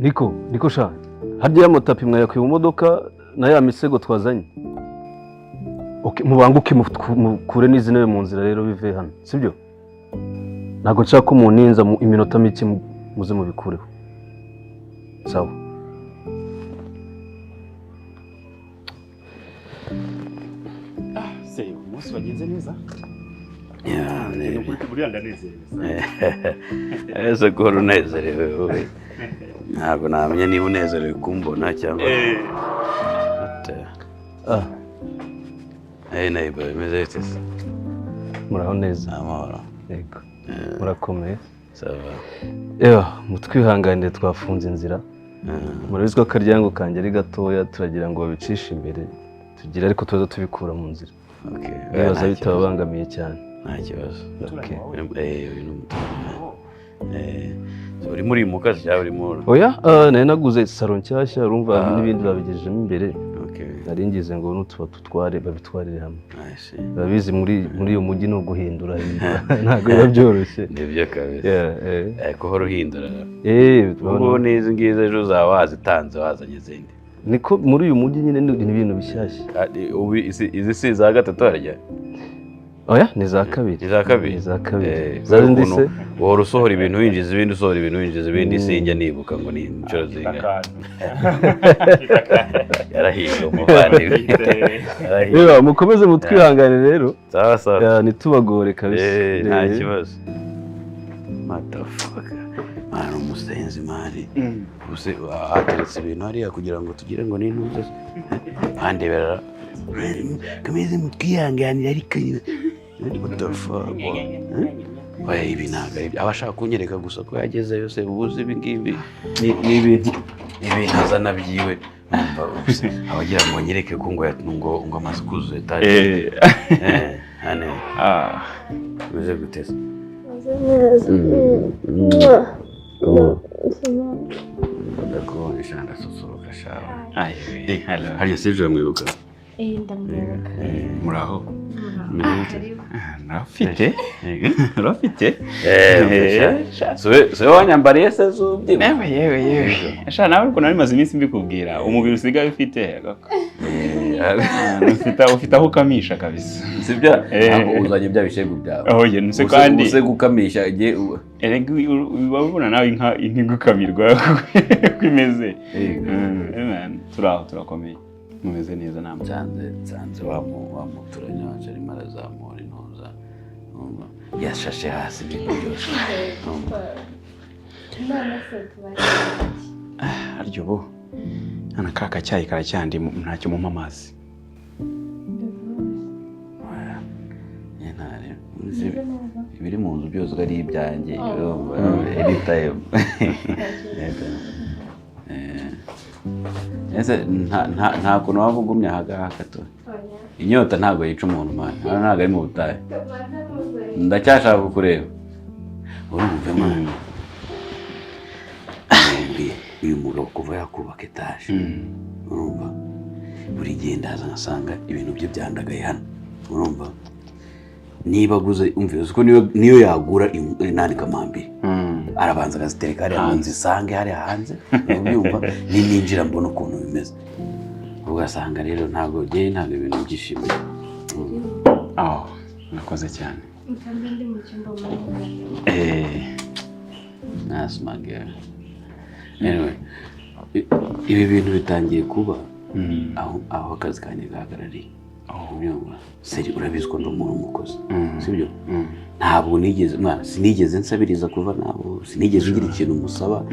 niko sha harya amatapi mwayakuye mu modoka na ya misego twazanye. Okay, mubanguke mukure n'izine mu nzira rero bive hano sibyo? Ntago nshaka ko muninza mu iminota mike muze mubikureho. Sawa. Se umunsi wagenze neza? Ya, buriya ndanezereza. Ese ko unezerewe wowe. Ntabwo namenya niba unezerewe kumbona cyangwa. Neighbor, meze bite? Muraho neza. Amahoro. Yego. Murakomeye. Sawa. Mutwihanganire twafunze inzira. Murabizi ko akaryango kanjye ari gatoya turagira ngo babicishe imbere. Tugira ariko tuza tubikura mu nzira. Okay. Bibaza bitabangamiye cyane. Nta kibazo. Okay. Uri muri mukazi cyangwa uri muri? Oya, nari naguze salon nshyashya urumva n'ibindi babigejejemo imbere. Nari ngize ngo n'utuba tutware babitwarire hamwe. Babizi muri iyo mujyi no guhindura ntabwo biba byoroshye. Nibyo kabisa. Ko horo uhindura. Ubwo n'izi ngizi ejo uzaba wazitanze wazanye izindi. Niko muri uyu mujyi nyine ni ibintu bishyashya. Izi si za gatatu harya? Oya, ni za kabiri. Ni za kabiri. Ni za kabiri. Zari se wohora usohora ibintu winjiza ibindi usohora ibintu winjiza ibindi sinjya nibuka ngo ni inshuro zingahe. Yarahiye umuvandimwe. Yewe mukomeze mutwihangane rero. Sawa sawa. Nitubagore kabisa. Nta kibazo. Motherfucker. Mwana umusenzi mari. Use ateretse ibintu hariya kugira ngo tugire ngo n'intuze. Handebera. Kameze mutwihanganira ariko what the fuck? Oya ibi ntabwo ari abashaka kunyereka gusa ko yagezeyo se ubuze ibi ngibi n'ibintu azana byiwe abagira ngo nyereke ko ngo amaze kuzuza etaje. Hane bize guteza ndako ishanda sosoroka shawe. Hello. Hariya sivyo mwibuka? Ndamwibuka. Muraho. Nafite? Rafite? So wanyambariye se zubye? Yewe. Asha nawe ko nari maze iminsi mbikubwira. Umubiri usigaye ufite. Ufite aho kamisha kabisa. Sibyo? Ntabwo uzanye bya bishego byawe. Oye, nse kandi use gukamisha je ubabona nawe inka gukamirwa kwimeze. Turakomeye. Mumeze neza namwe. Nsanze wamuturanya wacu arimo arazamura intuza. Yashashe hasi ibintu byose. Aryo bo. Ana kaka cyayi karacyandi ntacyo mu mamazi. Ibiri mu nzu byose ari ibyanjye. Anytime. Ese nta kuntu wavugumya hagato. Inyota ntabwo yica umuntu man. Ntabwo ari mu butayu. Ndacyashaka kukureba. Urumva man. Uyu mugabo kuva yakubaka etaje. Urumva. Buri gihe ndaza ngasanga ibintu bye byandagaye hano. Urumva. Niba guze umvise ko niyo yagura nani kamambiri. Arabanza agazitereka hariya hanze isange hariya hanze. Ubyumva ninjira mbona ukuntu bimeze. Ugasanga rero ntabwo ibintu byishimiye. Nakoze cyane. Ndi mu cyumba That's my girl. Anyway, ibi bintu bitangiye kuba aho akazi kanjye gahagarariye. Seri urabizi ko ndi umuntu umukozi. Sibyo? Ntabwo sinigeze nsabiriza kuva nabo, sinigeze ngira ikintu musaba.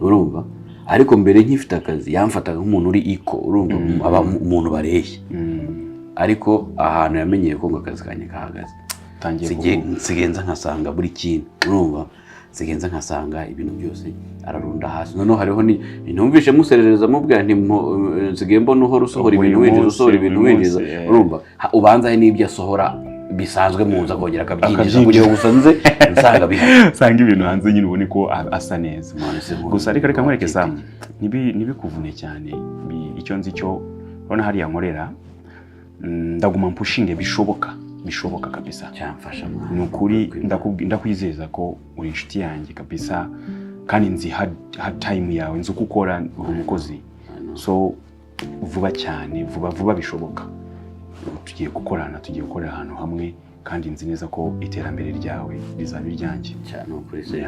Urumva? Ariko mbere nkifite akazi yamfataga nk'umuntu uri iko, urumva umuntu bareshye. Ariko ahantu yamenyeye ko akazi kanjye kahagaze. Sigenza nkasanga buri kintu. Urumva? Sigenza nkasanga ibintu byose ararunda hasi. Noneho hariho ntumvishe muserereza mubwira nti nsigaye mbona uhora usohora ibintu winjiza. Urumva? Ubanza he n'ibyo asohora bisanzwe mu nzu akongera akabyinjiza kugira ngo usanze nsanga bihari. Sanga ibintu hanze nyine ubone ko asa neza. Gusa reka nkwereke Sam. Ntibikuvune cyane. Icyo nzi cyo urabona hariya nkorera ndaguma mpushinge bishoboka kabisa. Cyamfasha ni ukuri ndakwizeza ko uri inshuti yanjye kabisa kandi nzi hard time yawe, nzi uko ukora uri umukozi, so vuba cyane, vuba bishoboka tugiye gukorana, tugiye gukorera ahantu hamwe, kandi nzi neza ko iterambere ryawe rizaba iryanjye cyane. Ukuri se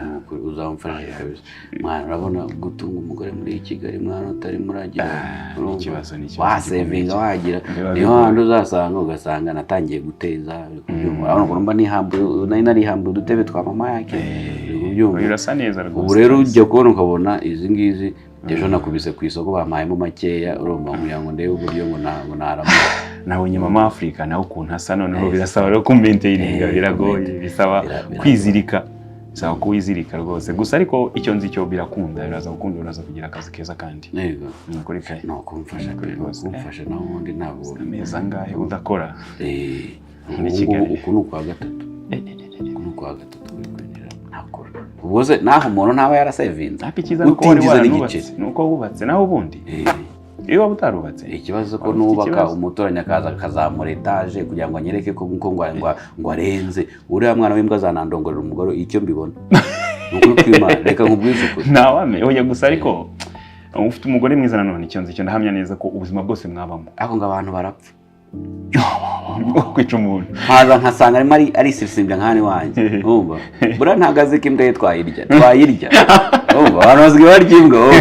uzamfasha kabisa mwana. Urabona gutunga umugore muri Kigali mwana utari muragira ikibazo wasevinga wagira, niho handi uzasanga ugasanga natangiye guteza urabona ko mba nihambuye narihambuye udutebe twa mama yake birasa neza rwose. Ubu rero ujya kubona ukabona izi ngizi ejo nakubise ku isoko bamayemo makeya, urumva ngo ndebe uburyo ngo naramo nabonye mama Africa nawe ukuntu asa, noneho birasaba rero kumaintaininga, biragoye, bisaba kwizirika, bisaba kuwizirika rwose. Gusa ariko icyo nzi cyo birakunda, biraza gukunda, uraza kugira akazi keza kandi yego kuri kai no kumfasha kumfasha naho undi ntabwo ameza ngahe udakora muri Kigali. Uku ni ukwa gatatu ntakora ubuze naho umuntu ntaba yarasevinze. Ikiza nuko wari warubatse, nuko wubatse naho ubundi iyo waba utarubatse. Ikibazo ko nubaka umuturanyi akaza akazamura etaje kugira ngo anyereke ko ngo arenze, uriya mwana w'imbwa zanandongorera umugore. Icyo mbibona nuko kwima reka nkubwize ukuri nawame oya. Gusa ariko ufite umugore mwiza nanone, icyo nzi cyo ndahamya neza ko ubuzima bwose mwabamo ako ngo abantu barapfa kwica umuntu, haza nkasanga arimo arisisimbya nkani wanjye. Umva bura ntagaze ko imbwa ye twayirya umva abantu basigaye barya imbwa wowe,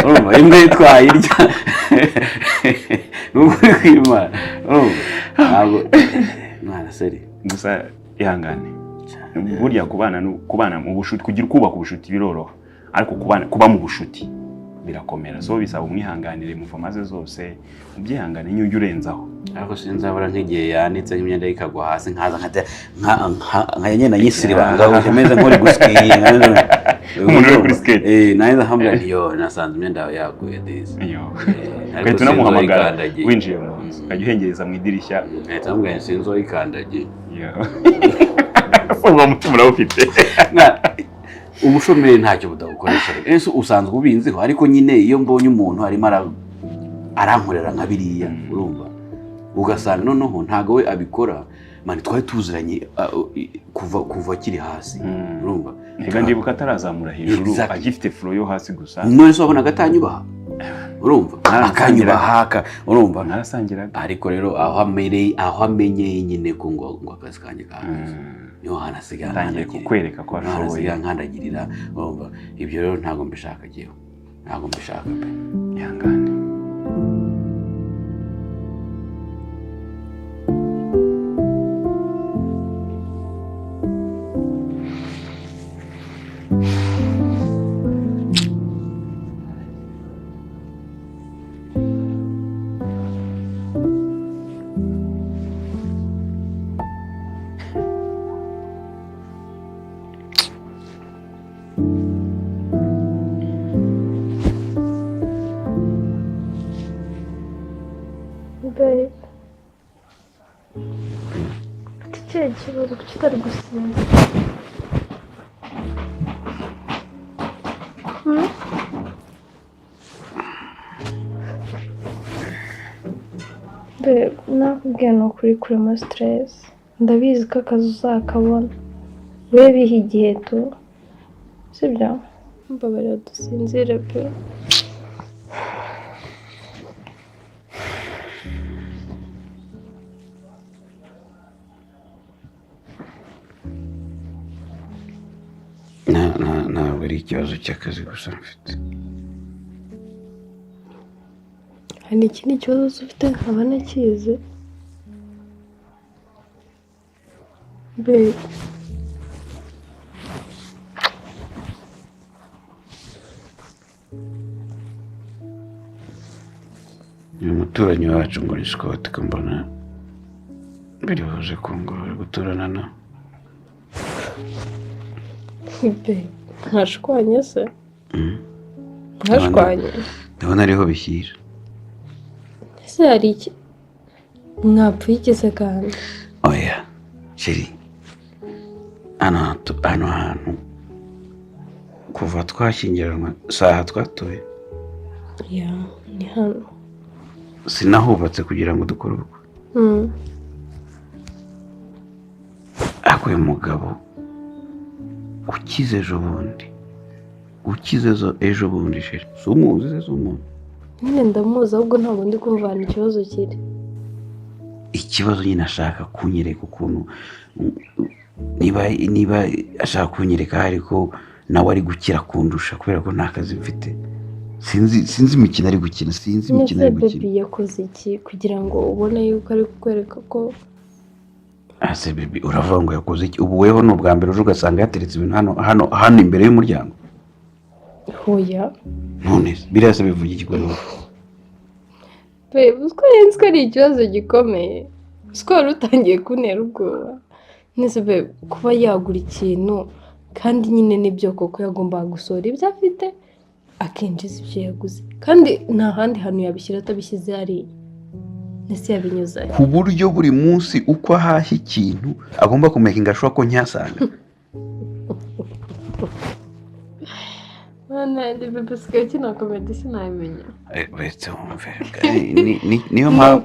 umva imbwa ye twayirya n'ukuri kw'Imana. Ntabwo mwana seri. Gusa ihangane, burya kubana mu bushuti, kugira kubaka ubushuti biroroha, ariko kuba mu bushuti birakomera. So bisaba umwihanganire mu formaze zose, ubyihangane nyujye urenzaho. Ariko sinzabura nk'igihe yanitse imyenda ikagwa hasi nkaza nka nyene nyisiribanga ukomeza nkori guskiye umuntu uri kuri skate naza hambwa niyo nasanze imyenda yaguye dezi kandi tunamuhamagara winjiye mu nzu kajya uhengereza mu idirishya tambwa sinzo ikandagiye uba mutumura ufite ubushomeri ntacyo budakoresha. Ese usanzwe ubinziho, ariko nyine iyo mbonye umuntu arimo arankorera nka biriya urumva, ugasanga noneho ntago we abikora mani, twari tuziranye kuva kiri hasi urumva. Ega ndibuka atarazamura hejuru, agifite flow yo hasi gusa. None so abona agatanyubaha urumva, akanyubaha urumva narasangiraga. Ariko rero aho amenye nyine ko ngo akazi kanjye kahanze niho hanasigaye ntangiye kukwereka ko ashoboye nkandagirira urumva. Ibyo rero ntago mbishaka giye, ntago mbishaka pe. Ihangane. Babe, ikihe kibazo kitari gusinza? Babe, nakubwiye ni ukuri kurema stress. Ndabizi ko akazi uzakabona. We biha igihe tu. Sibyo? Mbabarira dusinzire pe. Ntabwo ari ikibazo cy'akazi gusa mfite. Hari n'ikindi kibazo ufite nkaba nakizi. Babe, uyu muturanyi wacu ngo ni Scott, ko mbona biri buze kungora guturana na babe, ntashwanye se? Ntashwanye? ndabona ariho bishyira. Ese hari iki mwapfuye igeze kandi? Oya sheri, hano hantu kuva twashyingiranwa saha twatuye Ya, ni hano. sinahubatse kugira ngo dukore ubukwe. Ariko uyu mugabo ukize ejo bundi ukize zo ejo bundi sheri si umuzi se si umuntu nyine ndamuzi ahubwo ntabwo ndi kumva ahantu ikibazo kiri. ikibazo nyine ashaka kunyereka ukuntu niba ashaka kunyereka ariko nawe ari gukira kundusha kubera ko nta kazi mfite sinzi imikino ari gukina sinzi imikino ari gukina. Baby yakoze iki kugira ngo ubone yuko ari kukwereka ko ase baby uravuga ngo yakoze iki ubu weho ni ubwa mbere uje ugasanga yateretse ibintu hano imbere y'umuryango? Hoya none biriya se bivuga iki kuri wowe? baby uziko yenzi ko ari ikibazo gikomeye uziko wari utangiye kuntera ubwoba. Nese baby kuba yagura ikintu kandi nyine nibyo koko yagombaga gusohora ibyo afite akinjiza ibyo yaguze kandi nta handi hantu yabishyira atabishyize hariya. Nese yabinyuze ku buryo buri munsi uko ahashya ikintu agomba kumekinga ashobora ko ncyasanga. Ndi bebe sigaye kina komedi sinayimenya. Uretse wumve niyo mpamvu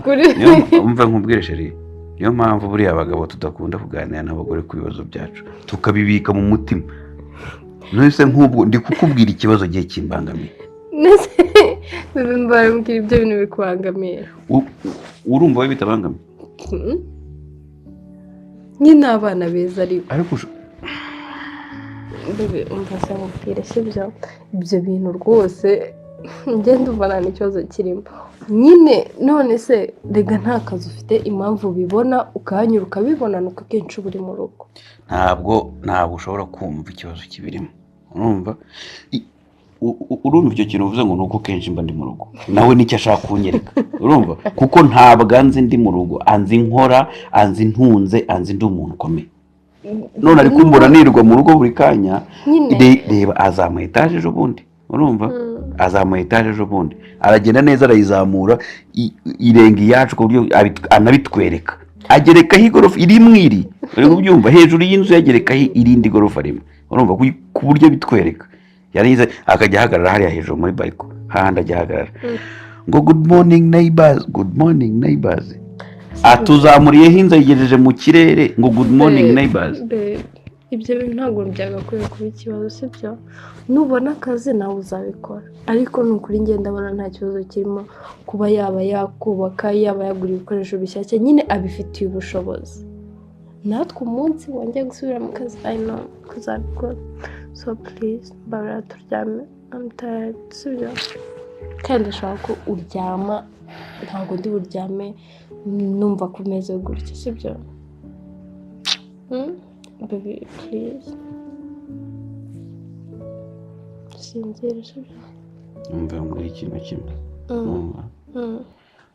umva nkubwire sheri niyo mpamvu buriya abagabo tudakunda kuganira n'abagore ku bibazo byacu tukabibika mu mutima. Nese nk'ubwo ndi kukubwira ikibazo gihe kimbangamiye. Nese bebe mbara mbwira ibyo bintu bikubangamiye. Urumva we bitabangamiye? Nyine abana beza ariko bebe umva se mubwire sibyo ibyo bintu rwose ngenda umva nta kibazo kirimo. Nyine none se rega nta kazi ufite impamvu ubibona ukahanyura ukabibona nuko akenshi uba uri mu rugo. Ntabwo ushobora kumva ikibazo kibirimo urumva icyo kintu uvuze ngo nuko kenshi mba ndi mu rugo nawe nicyo ashaka kunyereka urumva kuko ntabwo anzi ndi mu rugo anzi nkora anzi ntunze anzi ndi umuntu ukomeye. None ari kumbura nirwa mu rugo buri kanya reba azamuye etaje ejo bundi urumva azamuye etaje ejo bundi aragenda neza arayizamura irenga iyacu ku buryo anabitwereka agerekaho igorofa iri mwiri uri kubyumva hejuru y'inzu yagerekaho irindi gorofa rimwe urumva ku buryo bitwereka yarize akajya ahagarara hariya hejuru muri bariko hahandi ajya ahagarara ngo good morning neighbors atuzamuriyeho inzu ayigejeje mu kirere ngo good morning neighbors. Ibyo bintu ntabwo byagakwiye kuba ikibazo sibyo nubona akazi nawe uzabikora ariko nukuri ngenda abona nta kibazo kirimo kuba yaba yakubaka yaba yagura ibikoresho bishyashya nyine abifitiye ubushobozi. Natwe umunsi wongeye gusubira mu kazi I know kuzabikora so please mbabara turyame I'm tired sibyo kandi ashaka ko uryama ntabwo ndi buryame numva kumeze gutya sibyo. Baby please sinzira sibyo. Umva muri ikintu kimwe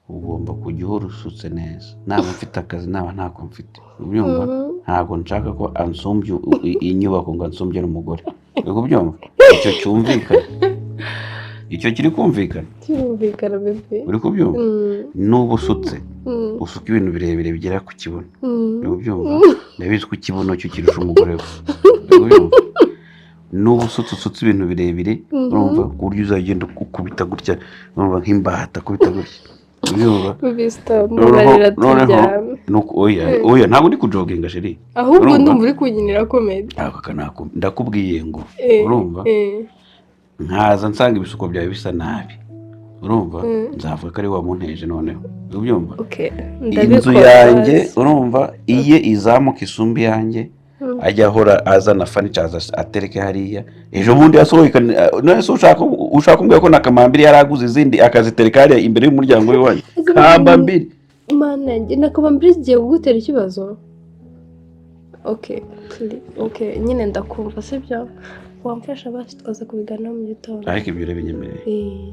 ugomba kujya uhora usutse neza naba mfite akazi naba ntako mfite ubyumva ntabwo nshaka ko ansumbye inyubako ngo ansumbye n'umugore uri kubyumva icyo cyumvikana icyo kiri kumvikana bebe uri kubyumva n'ubu usutse usuka ibintu birebire bigera ku kibuno uri kubyumva ndabizi ko ikibuno cyo kirusha umugore we uri kubyumva n'ubu usutse ibintu birebire urumva ku buryo uzagenda ukubita gutya urumva nk'imbata kubita gutya ubyumva oya ntabwo ndi kujoginga sheri ahubwo ndumva uri kunyinira komedi ndakubwiye ngo urumva nkaza nsanga ibisuko byawe bisa nabi urumva nzavuga ko ari wamunteje noneho ubyumva inzu yanjye urumva iye izamuka isumbi yanjye ajya ahora azana furniture atereke hariya ejo bundi yasohoye none se ushaka kumbwira ko nakamambiri yaraguze izindi akazitereka hariya imbere y'umuryango w'iwanyu kambambiri mana njye nakamambiri zigiye kugutera ikibazo. Okay nyine ndakumva sibyo wamfasha basi twaza kubiganiraho mu gitondo ariko ibyo urabinyemere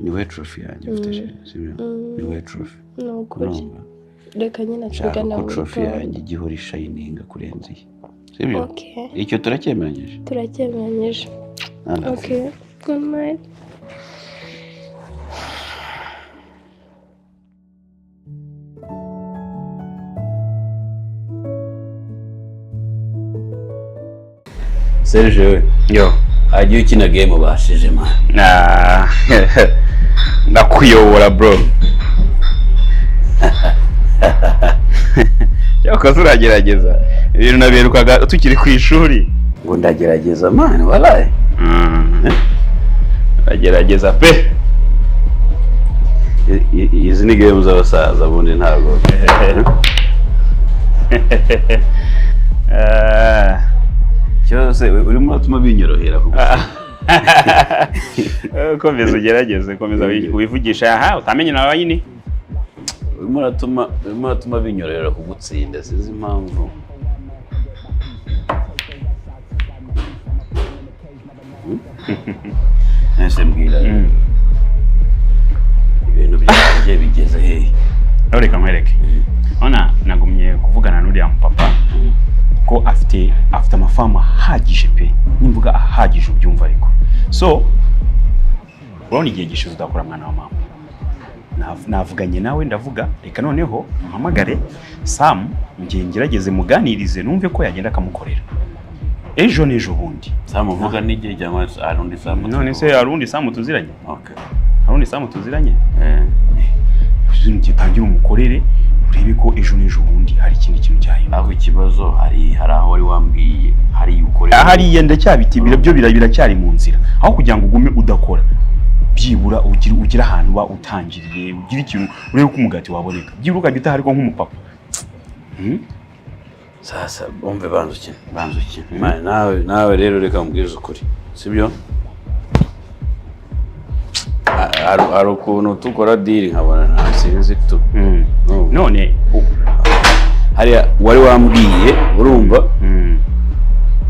ni we trophy yanjye ufite sibyo ni we trophy n'ukuri reka nyine tubiganiraho mu trophy yanjye igihora ishininga kurenza iyi sibyo icyo turacyemeranyije okay good night. Serge yo agiye ukina game ubashije man ndakuyobora bro cyakoze uragerageza ibintu nabirukaga tukiri ku ishuri ngo ndagerageza man wallahi agerageza pe. Izi ni game z'abasaza bundi ntabwo cyose urimo atuma binyorohera kuko komeza ugerageze, komeza wivugisha. Aha utamenye nawe nyine urimo atuma binyorohera kugutsinda, sinzi impamvu. Nese mbwira ibintu byanjye bigeze hehe? Reka nkwereke. Ona nagumye kuvugana n'uriya mupapa ko afite amafamu ahagije pe, nimvuga ahagije ubyumva ariko. So urabona igihe gishize udakora mwana wa mama. Navuganye nawe ndavuga reka noneho mpamagare Sam ngiye ngerageze muganirize numve ko yagenda akamukorera. Ejo n'ejo bundi. Sam uvuga n'igihe cyangwa arundi Sam? None se arundi Sam tuziranye? Okay. Arundi Sam tuziranye? Ngitangira umukorere urebe ko ejo n'ejo bundi hari ikindi kintu cyahinduka. Aho ikibazo hari aho wari wambwiye hari ukorera. Hari yenda cyabitibira byo biracyari mu nzira. Aho kugira ngo ugume udakora. Byibura ugira ahantu ba utangiriye, ugira ikintu urebe ko umugati waboneka. Byibura ukagita hariko nk'umupapa. Sasa umve banzuki. Nawe rero reka mbwirize ukuri. Sibyo? Ari ukuntu tukora deal nkabona nta sinzi tu. None hariya wari wambwiye urumva?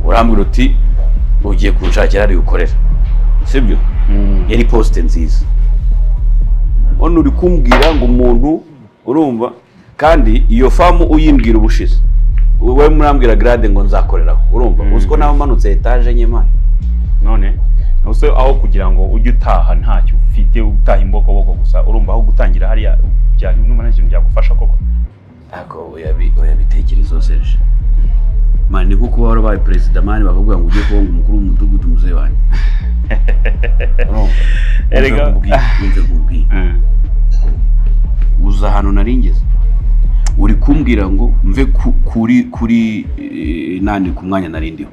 Urambwira uti ugiye kunshakira ari ukorera. Sibyo? Yari poste nziza. Ono uri kumbwira ngo umuntu urumva kandi iyo famu uyimbwira ubushize. Wowe murambwira grade ngo nzakoreraho. Urumva? Uziko nawe manutse etage nyema. None use aho kugira ngo ujye utaha ntacyo ufite utaha imboko boko gusa urumva aho gutangira hariya bya n'umwana kintu byagufasha koko. Ako oyabitekerezo Serge. Mani nko kuba warabaye president mani bakavuga ngo ujye kuba umukuru w'umudugudu muzee wanyu. Erega ngubwi. Uza hano naringeze. Uri kumbwira ngo mve kuri nandi ku mwanya narindiho.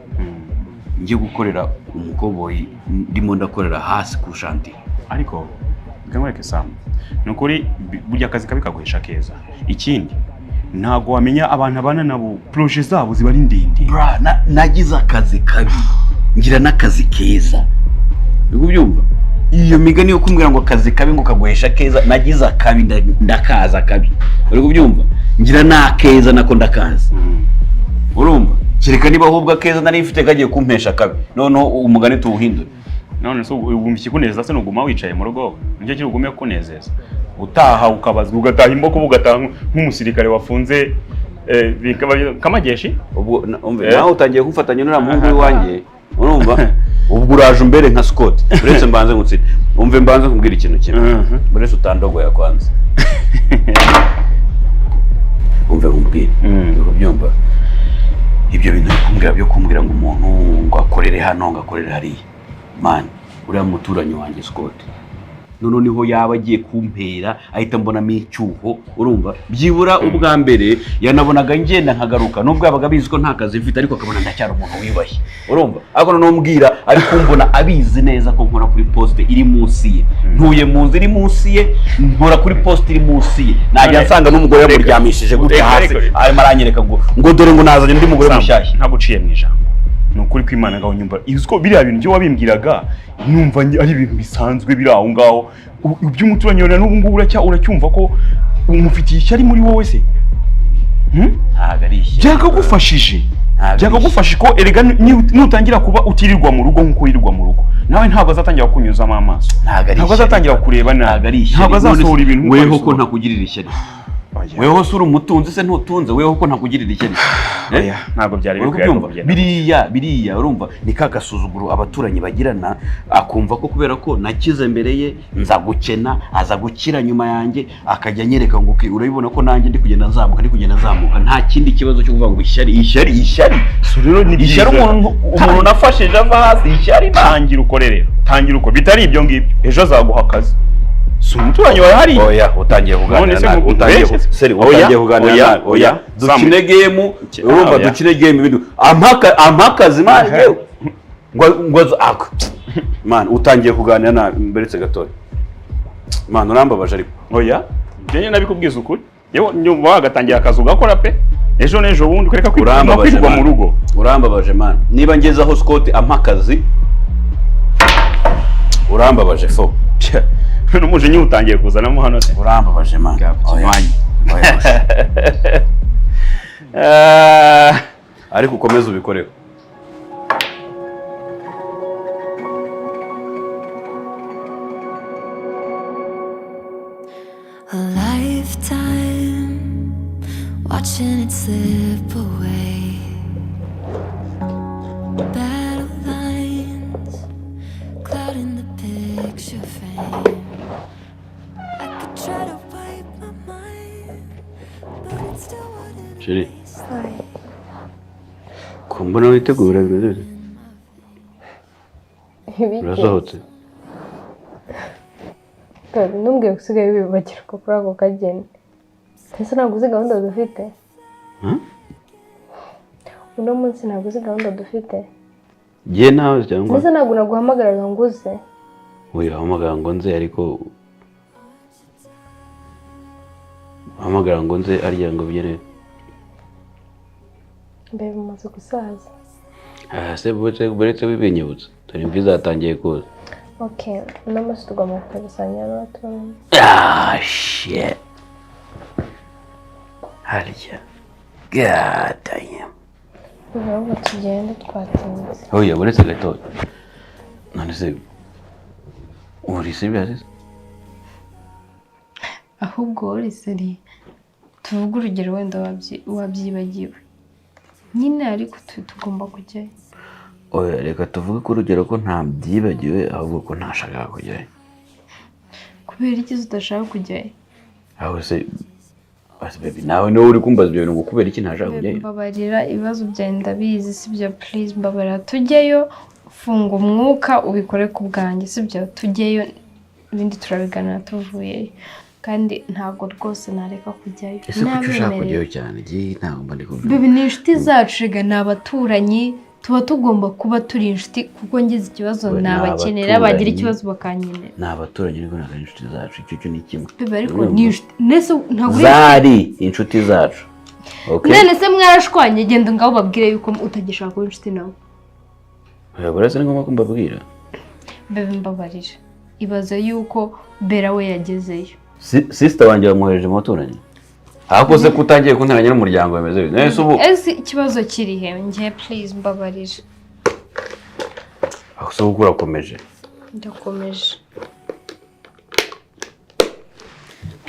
Ngiye gukorera umukoboyi ndimo ndakorera hasi ku shanti. Ariko ngamweke Sam. Nukuri burya akazi kabikaguhesha keza. Ikindi ntago wamenya abantu abana nabo projet zabo ziba ari ndende. Bra nagize akazi kabi. Ngira n'akazi keza. Bigubyumva? Iyo migani yo kumbwira ngo akazi kabi ngo kaguhesha keza, nagize akabi ndakaza kabi. Uri kubyumva? Ngira na keza nako ndakaza. Urumva? Kireka niba ahubwo keza nari mfite kagiye kumpesha kabi. Noneho umugani tuwuhindure. None so ugumva ikikunezeza se nuguma wicaye mu rugo. Nje kiri ugume kunezeza. Utaha ukabazwa ugataha imboko bugataha nk'umusirikare wafunze kamajeshi. Ubwo umve nawe utangiye kumfatanya n'ura muhungu wanjye. Urumva? Ubwo uraje umbere nka Scott. Uretse mbanze ngutsira. Umve mbanze kumbwira ikintu kimwe. Uretse utandogoya kwanza. Umve kumbwira. Ubyumva? Ibyo bintu byo kumbwira ngo umuntu ngo akorere hano ngo akorere hariya. Man, uriya muturanyi wanjye Scott. None niho yaba agiye kumpera ahita mbonamo icyuho urumva byibura ubwa mbere yanabonaga ngenda nkagaruka nubwo yabaga bizi ko nta kazi mfite ariko akabona ndacyari umuntu wibashye urumva ariko none umbwira ari kumbona abizi neza ko nkora kuri poste iri munsi ye ntuye mu nzi iri munsi ye nkora kuri poste iri munsi ye najya nsanga n'umugore yamuryamishije gutya hasi arimo aranyereka ngo dore ngo nazanye ndi mugore mushyashya ntaguciye mu ijambo nukuri kw'Imana ngaho nyumva iziko biriya bintu byo wabimbwiraga numva ari ibintu bisanzwe biri aho ngaho iby'umuturanyi wona n'ubu ngubu uracyumva ko umufitiye ishyari muri wowe se ntago ari ishyari byakagufashije ko erega nutangira kuba utirirwa mu rugo nk'uko wirirwa mu rugo nawe ntabwo azatangira kunyuzamo amaso ntabwo azatangira kureba nabi ntabwo azasohora ibintu weho ko ntakugirira ishyari weho sura umutunzi se ntutunze weho ko ntakugirira ishyari ntabwo byari biriya urumva ni kagasuzuguro abaturanyi bagirana akumva ko kubera ko nakize mbere ye nza gukena aza gukira nyuma yanjye akajya anyereka ngo urabibona ko nanjye ndi kugenda nzamuka nta kindi kibazo cyo kuvuga ngo ishyari so rero ni ishyari umuntu nafashije ava hasi ishyari tangira uko bitari ibyo ngibyo ejo azaguha akazi umuturanyi wawe hari utangiye kuganira dukine game urumva dukine game ibintu ampakazi manje ngo ako man utangiye kuganira na mberetse gatoya man urambabaje ariko oya njye nabikubwiza ukuri yewe nyuma wagatangira akazi ugakora pe ejo n'ejo bundi ukareka kwirwa mu rugo. Urambabaje man niba ngeze aho Scott ampa akazi urambabaje fo n'umuje nyi utangiye kuzanamo hano se urambabaje man ariko ukomeze ubikoreho. A lifetime watching it slip away. Battle lines clouding the picture frame. I could try to wipe my mind, but it still wouldn't Shiri slide. kumbona witegura bireze ibiki urasohotse ntumbwiye gusigaye wibagirwa kuri ako kageni ese ntabwo uzi gahunda dufite uno munsi ntabwo uzi gahunda dufite giye nawe cyangwa ese ntabwo naguhamagara ngo uze uhamagara ngo nze ariko uhamagara ngo nze arya ngo byere mbere umaze gusaza se buretse wibinyibutsa turi imvi zatangiye kuza. okay uno munsi tugomba kukusanya n'abaturanyi Shit harya god damn ubu tugende twatinze oya buretse gato none se uri serious ahubwo uri seri tuvuga urugero wenda wabyibagiwe nyine ariko tugomba kujyayo. oya reka tuvuge ko urugero ko nta byibagiwe ahubwo ko ntashaka kujyayo. kubera iki udashaka kujyayo? aho se baby nawe niwe uri kumbaza ibyo bintu ngo kubera iki ntashaka kujyayo. Mbabarira ibibazo byawe ndabizi sibyo please mbabarira tujyeyo funga umwuka ubikore ku bwanjye sibyo tujyeyo ibindi turabiganira tuvuyeyo kandi ntabwo rwose nareka kujyayo. ese kuki ushaka kujyayo cyane giye ntabwo mba ndi kuvuga bibi ni inshuti zacu rega ni abaturanyi tuba tugomba kuba turi inshuti kuko ngize ikibazo nabakenera bagira ikibazo bakanyenera. ni abaturanyi ariko ntabwo ari inshuti zacu icyo cyo ni kimwe bibi ariko ni inshuti nese ntabwo zari inshuti zacu. Okay none se mwarashwanye genda ngaho babwire yuko utagishaka kuba inshuti nawe. buretse ni ngombwa ko mbabwira. bibi mbabarira ibaze yuko Bera we yagezeyo. Sister wanjye bamuhereje mu baturanyi ahubwo se kutangiye kuntaranya n'umuryango bameze bite nese ubu ese ikibazo kiri he ngiye please mbabarira. aho se gukura komeje ndakomeje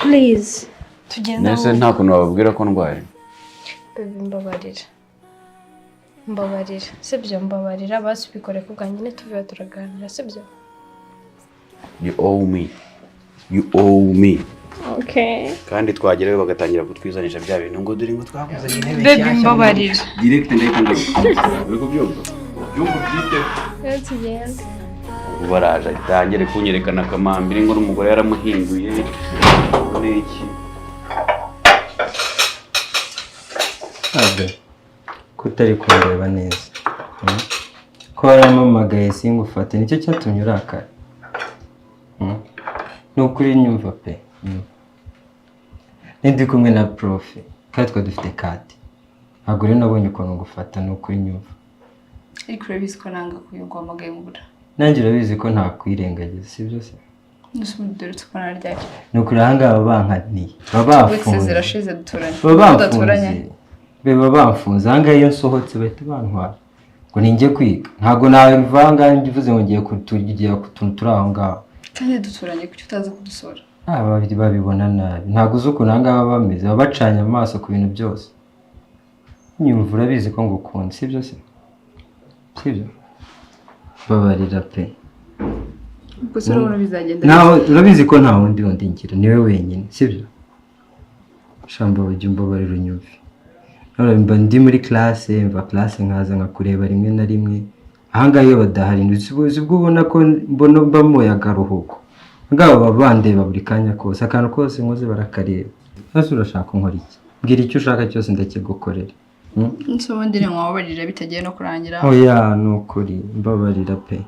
please tugenda nese nta kuntu bababwira ko ndwaye. baby mbabarira sibyo mbabarira basi bikore ku bwanjye tuvuye turaganira sibyo. You owe me okay kandi twagerayo bagatangira kutwizanisha bya bintu ngo dore ngo twakoze intebe baby mbabarira direct ndahita uri kubyumva byite tugenda ubaraje atangire kunyerekana akamambiri ngo n'umugore yaramuhinduye n'iki abe kutari kureba neza ko yaramamagaye singufate nicyo cyatumye urakara. Nukuri nyumva pe ndi kumwe na prof kandi twa dufite kati ntabwo rero nabonye ukuntu ngufata nukuri nyumva ariko urabizi ko nanga kuyungwamagaye ngura nanjye urabizi ko ntakwirengagiza sibyo se dore ko naryaje nukuri ahangaha bankaniye babafunze zirashize duturanye baba bafunze ahangaha iyo nsohotse bahita bantwara ngo ninjye kwiga ntabwo nabivanga ngivuze ngo ngiye kutugira kutuntu turi aho ngaho kandi duturanye kuki utaza kudusura. babiri babibona nabi ntabwo uzi ukuntu ahangaha bameze baba bacanye amaso ku bintu byose. nyumva urabizi ko ngukunda sibyo se sibyo babarira pe gusa urabona bizagenda naho urabizi ko nta wundi ngira niwe wenyine sibyo shamba ujye umbabarira unyumve mba ndi muri classe mva classe nkaza nkakureba rimwe na rimwe ahangaha iyo badahari ntuzi bwo ubona ko mbona mbamoye agaruhuko ngabo babandeba buri kanya kose akantu kose nkoze barakareba hasi urashaka nkora iki mbwira icyo ushaka cyose ndakigukorera Nsobundi ni mwababarira bitagiye no kurangira. oya ni ukuri mbabarira pe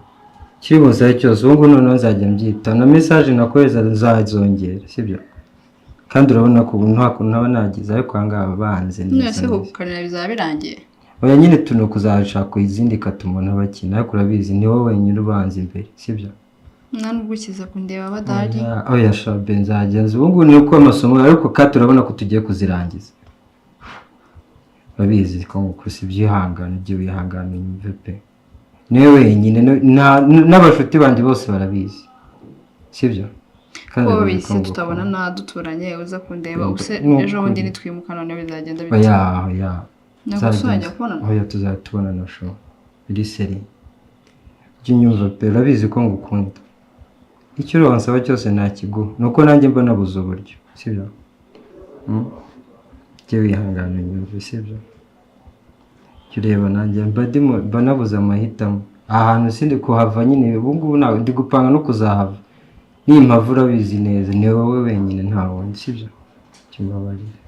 kiri busabe cyose ubu ngubu noneho nzajya mbyita na message nakohereza nzazongera sibyo kandi urabona ko ubu nta kuntu naba nagize ariko aha ngaha banze Nese kugukanira bizaba birangiye. oya nyine tuno kuzashaka izindi katumona bakina ariko urabizi ni wowe wenyine ubanza imbere sibyo Nta nubwo ukiza kundeba badahari. oya shabe nzagenza ubu ngubu ni uko amasomo ariko kandi urabona ko tugiye kuzirangiza urabizi ko gusa ibyihangane by'ibihangane nyumve pe niwe wenyine n'abashuti bandi bose barabizi sibyo Ko bisi tutabona naduturanye uza kundeba use ejo bundi nitwimuka none bizagenda bite. oya Nagusubanya kubona. oya tuzatubona na show iri seri by'inyumva pe urabizi ko ngukunda icyo uransaba cyose nakiguha nuko nanjye mba nabuze uburyo sibyo jye wihangane nyumve sibyo jya ureba nanjye mba nabuze amahitamo ahantu sindi kuhava nyine ubu ngubu nawe ndi gupanga no kuzahava nimpava urabizi neza ni wowe wenyine nta wundi sibyo kimbabarire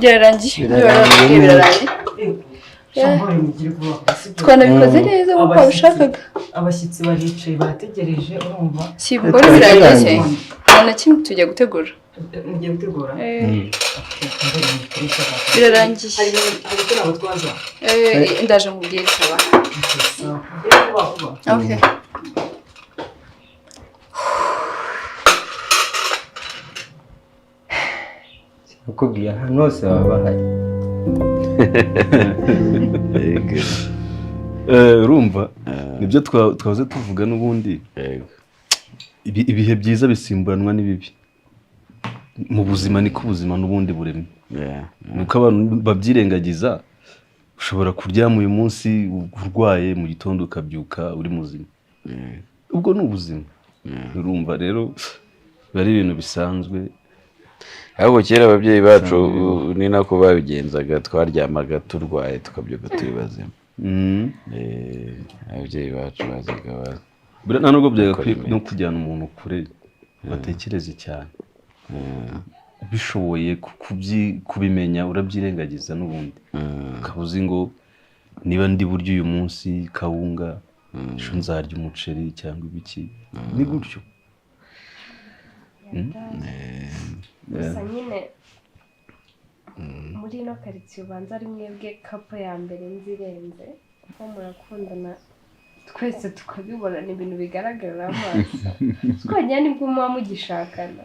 Birarangiye. Birarangiye. Twanabikoze neza nk'uko wabishakaga. Abashyitsi baricaye bategereje urumva Sibwo birarangiye. Nta kimwe tugiye gutegura. mugiye gutegura Birarangiye. hari icyo nabo twaza Ndaje mubwire saba. Okay. nakubwiye ahantu hose baba bahari urumva nibyo twahoze tuvuga n'ubundi ibihe byiza bisimburanwa n'ibibi mu buzima niko ubuzima n'ubundi buremye nuko abantu babyirengagiza ushobora kuryama uyu munsi urwaye mu gitondo ukabyuka uri muzima ubwo ni ubuzima urumva rero biba ari ibintu bisanzwe ahubwo kera ababyeyi bacu ni nako babigenzaga twaryamaga turwaye tukabyuka turi bazima ababyeyi bacu bazaga nta nubwo byagakwiye no kujyana umuntu kure batekereze cyane bishoboye kubimenya urabyirengagiza n'ubundi ukaba uzi ngo niba ndi buryo uyu munsi kawunga ejo nzarya umuceri cyangwa ibiki ni gutyo gusa nyine muri ino karitsiye ubanza ari mwebwe kapo ya mbere nzirenze kuko murakundana twese tukabibona ni ibintu bigaragarira amaso twajya nibwo muba mugishakana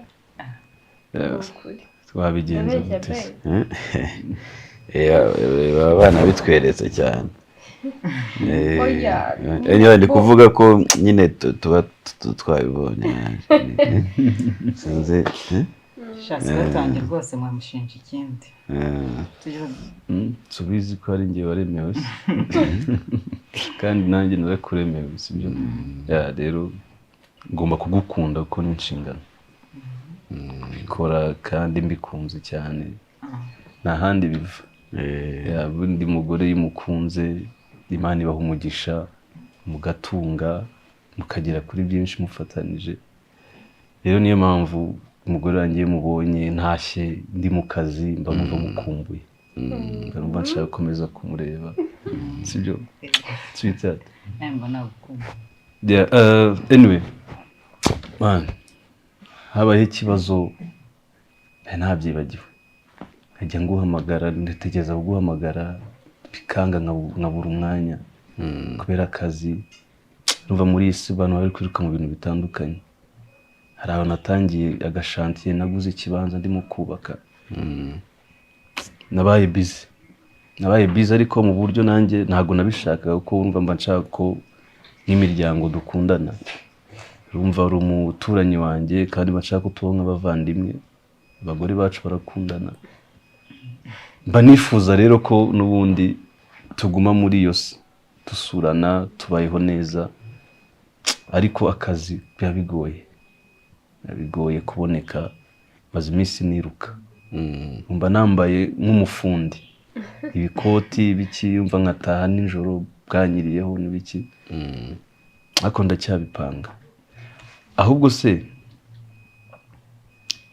twabigenza gute baba bana bitweretse cyane ndi kuvuga ko nyine tuba twabibonye sinzi shatse batange rwose mwamushinja ikindi tubizi ko ari njye waremewe kandi nanjye narakuremewe sibyo rero ngomba kugukunda kuko ni inshingano bikora kandi mbikunze cyane nta handi biva undi mugore y'umukunze Imana ibaha umugisha mugatunga mukagera kuri byinshi mufatanije rero niyo mpamvu umugore wanjye mubonye ntashye ndi mu kazi mba numva mukumbuye mba nshaka gukomeza kumureba sibyo sweetheart anyway man habaye ikibazo ntabyibagiwe nkajya nguhamagara ndategereza kuguhamagara bikanga nkabura umwanya kubera akazi numva muri isi abantu bari kwiruka mu bintu bitandukanye hari abantu natangiye agashantiye naguze ikibanza ndimo kubaka nabaye busy ariko mu buryo nanjye ntabwo nabishakaga kuko wumva mba nshaka ko n'imiryango dukundana urumva uri umuturanyi wanjye kandi bashaka ko tuba nk'abavandimwe abagore bacu barakundana mba nifuza rero ko n'ubundi tuguma muri iyo si dusurana tubayeho neza ariko akazi biba bigoye kuboneka maze iminsi niruka mba nambaye nk'umufundi ibikoti biki yumva nkataha nijoro bwanyiriyeho n'ibiki ariko ndacyabipanga ahubwo se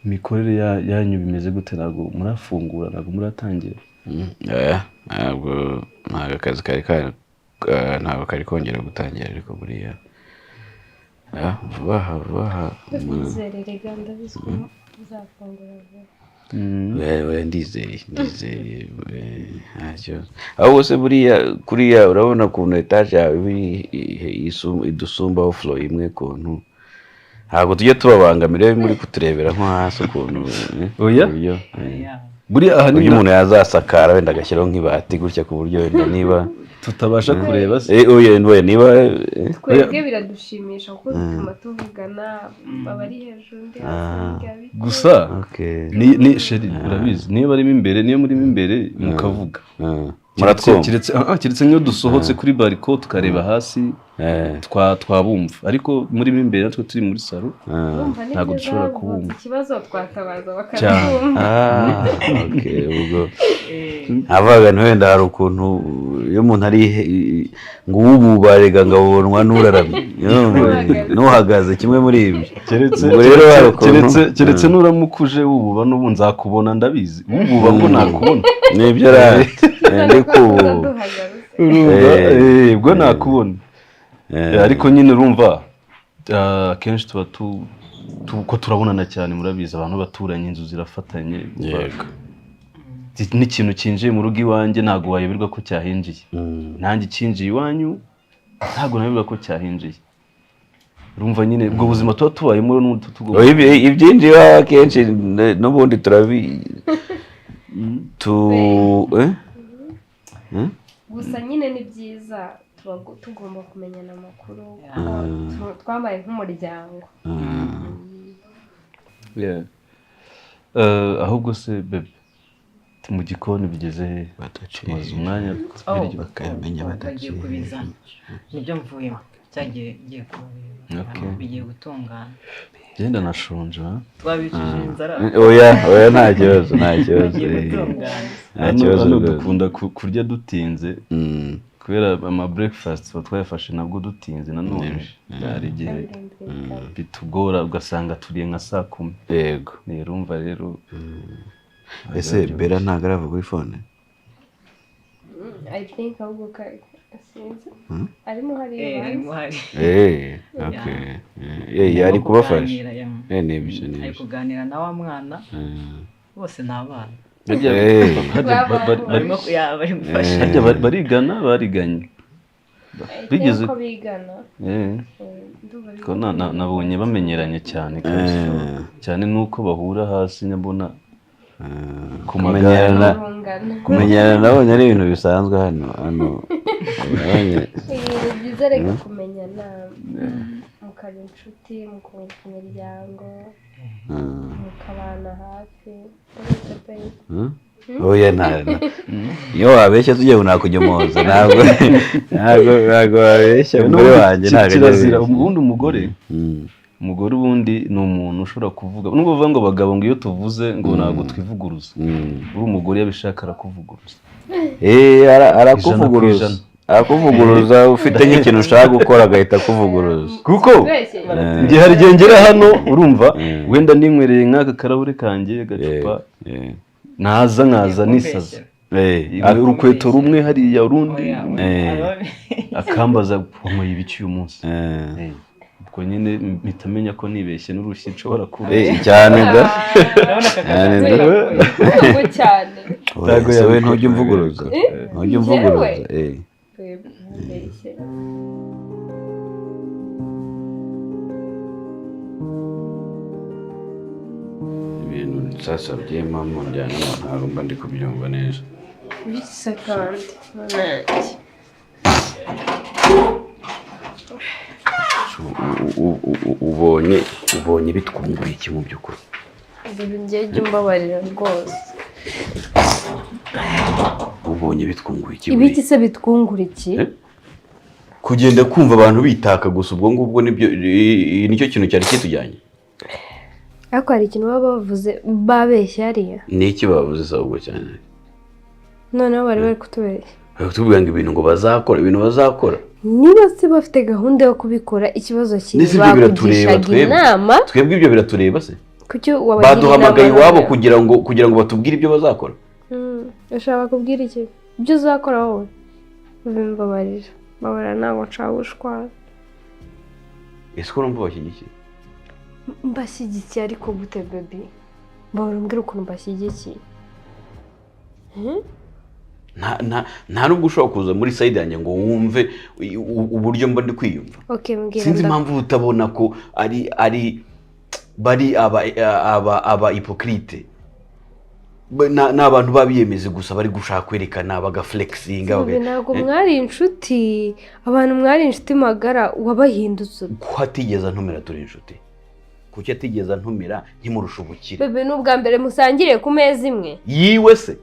imikorere yanyu bimeze gute ntabwo murafungura ntabwo muratangira ntabwo akazi ntabwo kari kongera gutangira ariko buriya vuba aha bizerere ganda bizwi uzafungura vuba ndizeye ntacyo ahubwo se buriya kuriya urabona ukuntu etaje yawe idusumbaho flo imwe kuntu ntabwo tujya tubabangamira iyo muri kuturebera nko hasi ukuntu buriya ahanini uyu umuntu yazasakara wenda agashyiraho nk'ibati gutya ku buryo wenda niba tutabasha kureba se niba twebwe biradushimisha kuko bituma tuvugana baba ari hejuru ndi hasi gusa ni sheri urabizi niyo barimo imbere niyo murimo imbere mukavuga keretse nk'iyo dusohotse kuri bariko tukareba hasi twabumva ariko murimo imbere natwe turi muri salo ntabwo dushobora kubumva ikibazo twatabaza bakabumva ubwo avuga wenda hari ukuntu iyo umuntu ari ngo ububarega ngo abonwa n'uraramye n'uhagaze kimwe muri ibyo keretse nuramukuje wububa n'ubu nzakubona ndabizi wububa ngo nakubona nibyo ndi kubu ubwo nakubona ariko nyine urumva akenshi tuba ko turabonana cyane murabizi abantu baturanye inzu zirafatanye n'ikintu cyinjiye mu rugo iwanjye ntabwo wayoberwa ko cyahinjiye nanjye icyinjiye iwanyu ntabwo nayoberwa ko cyahinjiye urumva nyine ubwo buzima tuba tubayemo ibyinjiye iwawe akenshi n'ubundi gusa nyine ni byiza tugomba kumenyana amakuru twambaye nk'umuryango ahubwo se bebe mu gikoni bigeze he tumaze umwanya bakayamenya badaciye kubizana nibyo mvuyemo cyagiye bigiye gutungana genda nashonje twabicishije inzara oya nta kibazo hano dukunda kurya dutinze kubera ama breakfast twayafashe nabwo dutinze nanone hari igihe bitugora ugasanga turiye nka saa 10 yego urumva rero ese Bella ntabwo arava kuri phone I think ahubwo sinzi arimo hari yari kubafasha nibyo ari kuganira na wa mwana bose ni abana bariganye bigeze ko bigana ko nabonye bamenyeranye cyane cyane nuko bahura hasi nyabona kumenyerana nabonye ari ibintu bisanzwe hano ibintu byiza reka kumenyana mukaba inshuti mukunga imiryango mukabana hafi oya iyo wabeshya tujye nakujyomoza ntabwo wabeshya umugore wanjye kirazira ubundi umugore ubundi ni umuntu ushobora kuvuga nubwo bavuga ngo abagabo ngo iyo tuvuze ngo ntabwo twivuguruza uri umugore yabishaka arakuvuguruza arakuvuguruza ufite nk'ikintu ushaka gukora agahita akuvuguruza kuko igihe hari igihe ngera hano urumva wenda ninywereye nk'aka karahure kanjye gacupa nkaza nisaza urukweto rumwe hariya urundi akambaza wanyweye ibiki uyu munsi ubwo nyine mpita menya ko nibeshye n'urushyi nshobora kuba cyane cyane ntujya umvuguruza ibintu sasa by'impamvu njyana ntabwo mba ndi kubyumva neza bisa kandi nanjye ubonye bitwunguye iki mu by'ukuri ibintu njye mbabarira rwose ubonye bitwunguye iki ibiki se bitwungura iki kugenda kumva abantu bitaka gusa ubwo ngubwo nicyo kintu cyari kitujyanye ariko hari ikintu baba bavuze babeshya hariya. Ni iki bavuze se ahubwo cyane? Noneho bari kutubeshya. Tubwira ngo ibintu ngo bazakora, ibintu bazakora. Niba se bafite gahunda yo kubikora, ikibazo kiri bakugishaga inama. Twebwe ibyo biratureba se? Kuki wabagira inama? Baduhamagaye iwabo kugira ngo batubwire ibyo bazakora. Ushaka kubwira iki? Ibyo uzakora wowe. Bimbabarira. Babara ntabwo nshawushwa. Ese ko urumva bashyigikiye? Mbashyigikiye ariko gute baby? Babara umbwira ukuntu mbashyigikiye. Nta nubwo ushobora kuza muri side yanjye ngo wumve uburyo mba ndi kwiyumva. Sinzi impamvu utabona ko bari aba hypocrite. Ni abantu babiyemeze gusa bari gushaka kwerekana bagaflexinga. Ntabwo mwari inshuti, abantu mwari inshuti magara wabahindutse. Ko atigeze ntumira turi inshuti. Kuki atigeze ntumira nkimurusha ubukire. Bebe n'ubwa mbere musangiriye ku meza imwe. Yiwe se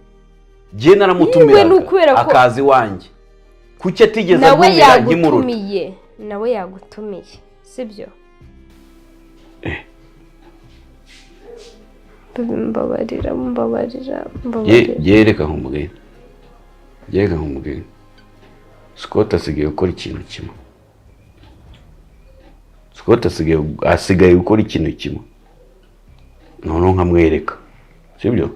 je naramutumira akazi wanjye. Kuki atigeze ntumira nkimurusha. Nawe yagutumiye, sibyo? Mbabarira. Yereka nk'umugeni. Scott asigaye gukora ikintu kimwe. asigaye gukora ikintu kimwe. Noneho nkamwereka. Sibyo?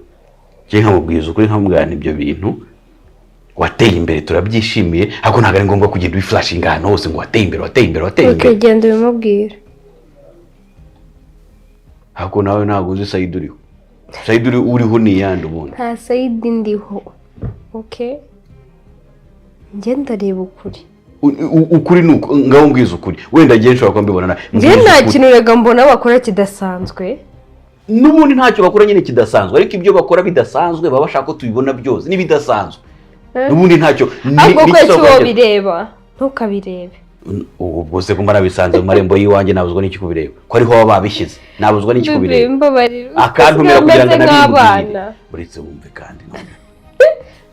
Je nkamubwiza ukuri nkamubwirana ibyo bintu. Wateye imbere turabyishimiye, ariko ntago ari ngombwa kugenda wiflashing ahantu hose ngo wateye imbere. Okay, genda bimubwira. Hako nawe ntago uzi side uriho. Side uriho ni yandi ubundi. Nta side ndiho. Okay? Ngenda reba ukuri. Ukuri nuko ngaho mbwiza ukuri. Wenda gihe nshobora kwambibona na. Nje nta kintu rega mbona bakora kidasanzwe. N'ubundi ntacyo bakora nyine kidasanzwe, ariko ibyo bakora bidasanzwe baba bashaka ko tubibona byose nibidasanzwe. N'ubundi ntacyo ahubwo ko cyo bireba ntukabirebe. Ubwo se kumara bisanze mu marembo yiwanjye nabuzwa n'iki kubireba ko ariho baba babishyize nabuzwa n'iki kubireba akantumira kugira ngo nabibugire uretse wumve kandi none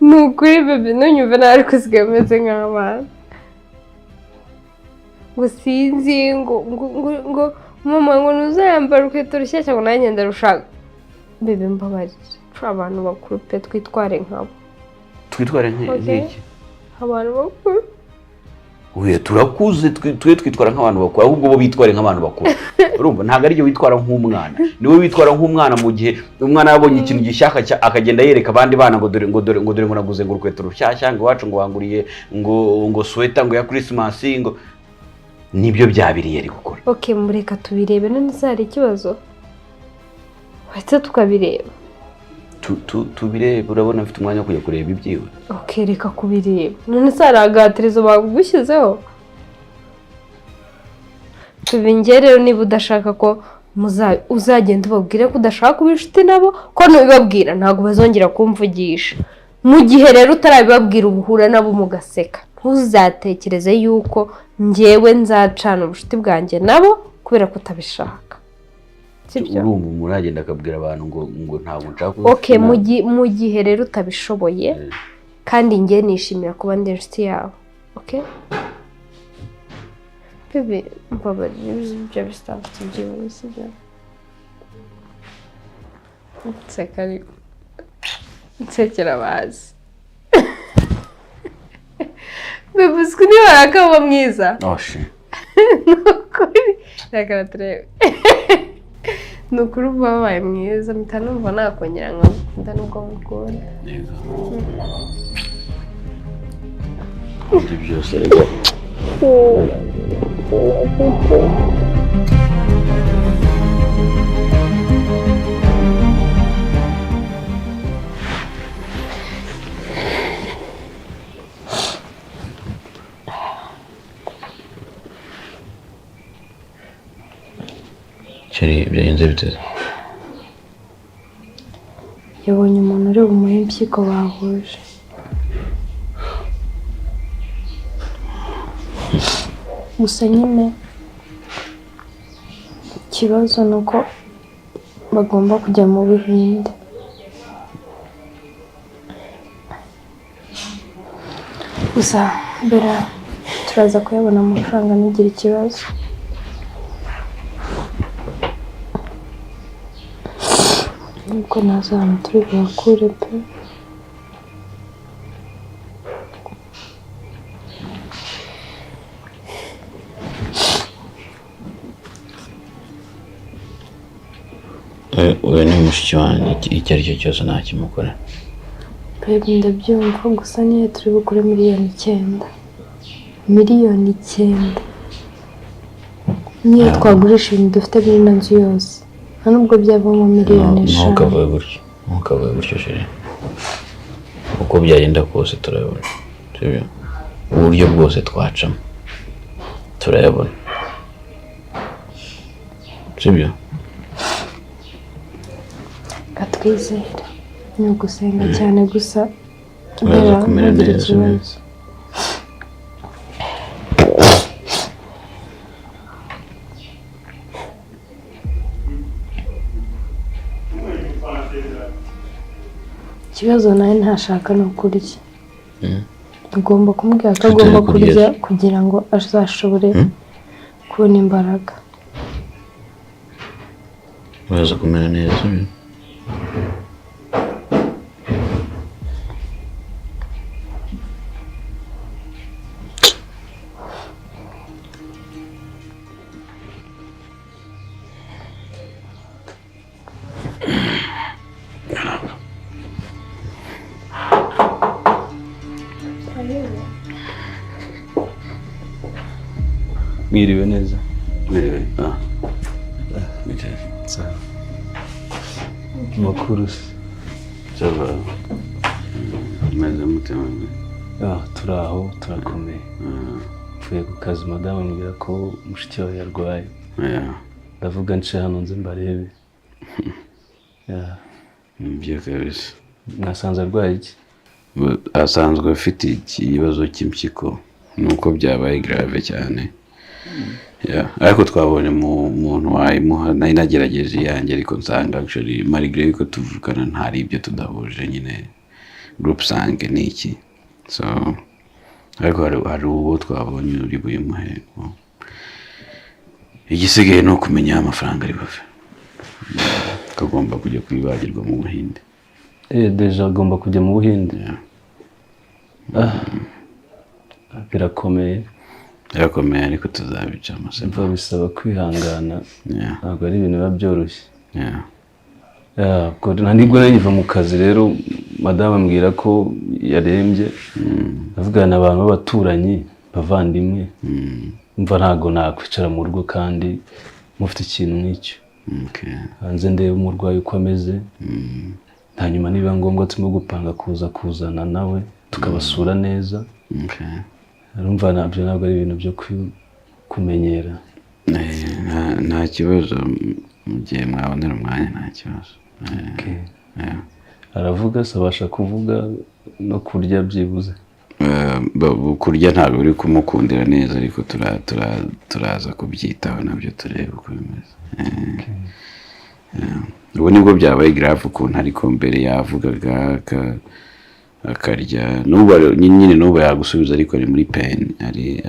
nukuri bebe nunyumve nari kuzigameze nk'abana ngo sinzi ngo mama ngo nuzayambara ukweto rushyashya ngo nanjye ndarushaka bebe mbabarira twa abantu bakuru pe twitware nkabo nk'iki abantu bakuru Uye turakuze twitwara nk'abantu bakuru ahubwo bo bitware nk'abantu bakuru urumva ntago ari byo witwara nk'umwana niwe witwara nk'umwana mu gihe umwana yabonye ikintu gishyaka akagenda yereka abandi bana ngo dore ngo naguze ngo urukweto rushyashya ngo wacu ngo wanguriye ngo sweater ngo ya Christmas ngo nibyo byabiriye ari gukora. Okay mureka tubirebe none zari ikibazo wahita tukabireba tubirebe urabona mfite umwanya wo kujya kureba ibyiwe. Okay reka kubireba none sara agaterezo bagushyizeho tubingerero niba udashaka ko uzagenda ubabwire ko udashaka kuba inshuti nabo ko nubibabwira ntabwo bazongera kumvugisha mu gihe rero utarabibabwira ubuhura nabo mugaseka ntuzatekereze yuko njyewe nzacana ubucuti bwanjye nabo kubera ko utabishaka. Urumva muragenda akabwira abantu ngo ntabwo nshaka. Okay mu gihe rero utabishoboye kandi njye nishimira kuba ndi inshuti yawe. Okay bebe mbabarira ibyo bisanzwe byibone sibyo nsekari nsekera bazi bebe uzwi niba arakaba mwiza oshi nukuri reka turebe nukuri babaye mwiza mpita numva nakongera nkakunda nubwo mukunda ibyo byose rero Cheri byagenze bite? Yabonye umuntu ureba umuha impyiko bahuje. Gusa nyine ikibazo ni uko bagomba kujya mu Buhinde. Gusa mbere turaza kuyabona amafaranga ntigire ikibazo. nubwo ntazi ahantu turi buyakure pe. Uyu ni mushiki wanjye, icyo ari cyo cyose ntakimukora. Babe ndabyumva gusa niyo turi bukure miliyoni 9. Miliyoni 9. Niyo twagurisha ibintu dufite muri ino nzu yose. Nta nubwo byavamo miliyoni 5. Ntukavuge gutyo sheri. Uko byagenda kose turabona. Sibyo? Uburyo bwose twacamo turayabona. Sibyo? Katwizera. Ni ugusenga cyane gusa. Uraza kumera neza. Ikibazo nawe ntashaka no kurya. Ugomba kumubwira ko agomba kurya kugira ngo azashobore kubona imbaraga. Uraza kumera neza. Mwiriwe neza. Mwiriwe. Sawa. Makuru se. Sawa. Meze mutima. Turaho turakomeye. Mvuye ku kazi madamu ambwira ko mushiki wawe yarwaye. Ndavuga nce hano nze mbarebe. Mbye kabisa. Mwasanze arwaye iki? Asanzwe afite ikibazo cy'impyiko nuko byabaye grave cyane. Ariko twabonye mu muntu wayimuha nari nagerageje yanjye ariko nsanga actually malgré ko tuvukana ntari ibyo tudahuje nyine group sange niki. So ariko hari uwo twabonye uri buyimuhe. Igisigaye no kumenya amafaranga ari bave. Kagomba kujya kwibagirwa mu Buhinde. Deja agomba kujya mu Buhinde. Birakomeye ariko tuzabicamo se. Mva bisaba kwihangana. Ntabwo ari ibintu biba byoroshye. Ntabwo nariva mu kazi rero madamu ambwira ko yarembye. Avugana abantu b'abaturanyi bavandimwe. Mva ntabwo nakwicara mu rugo kandi mufite ikintu nk'icyo. Hanze ndebe umurwayi uko ameze. Hanyuma niba ngombwa turimo gupanga kuzana nawe tukabasura neza. Urumva nabyo ntabwo ari ibintu byo kumenyera. Nta kibazo mu gihe mwabonera umwanya nta kibazo. Aravuga se abasha kuvuga no kurya byibuze. Kurya ntabwo uri kumukundira neza ariko turaza kubyitaho nabyo turebe uko bimeze. Ubu nibwo byabaye grave ukuntu ariko mbere yavugaga akarya n'ubu yagusubiza ariko ari muri pain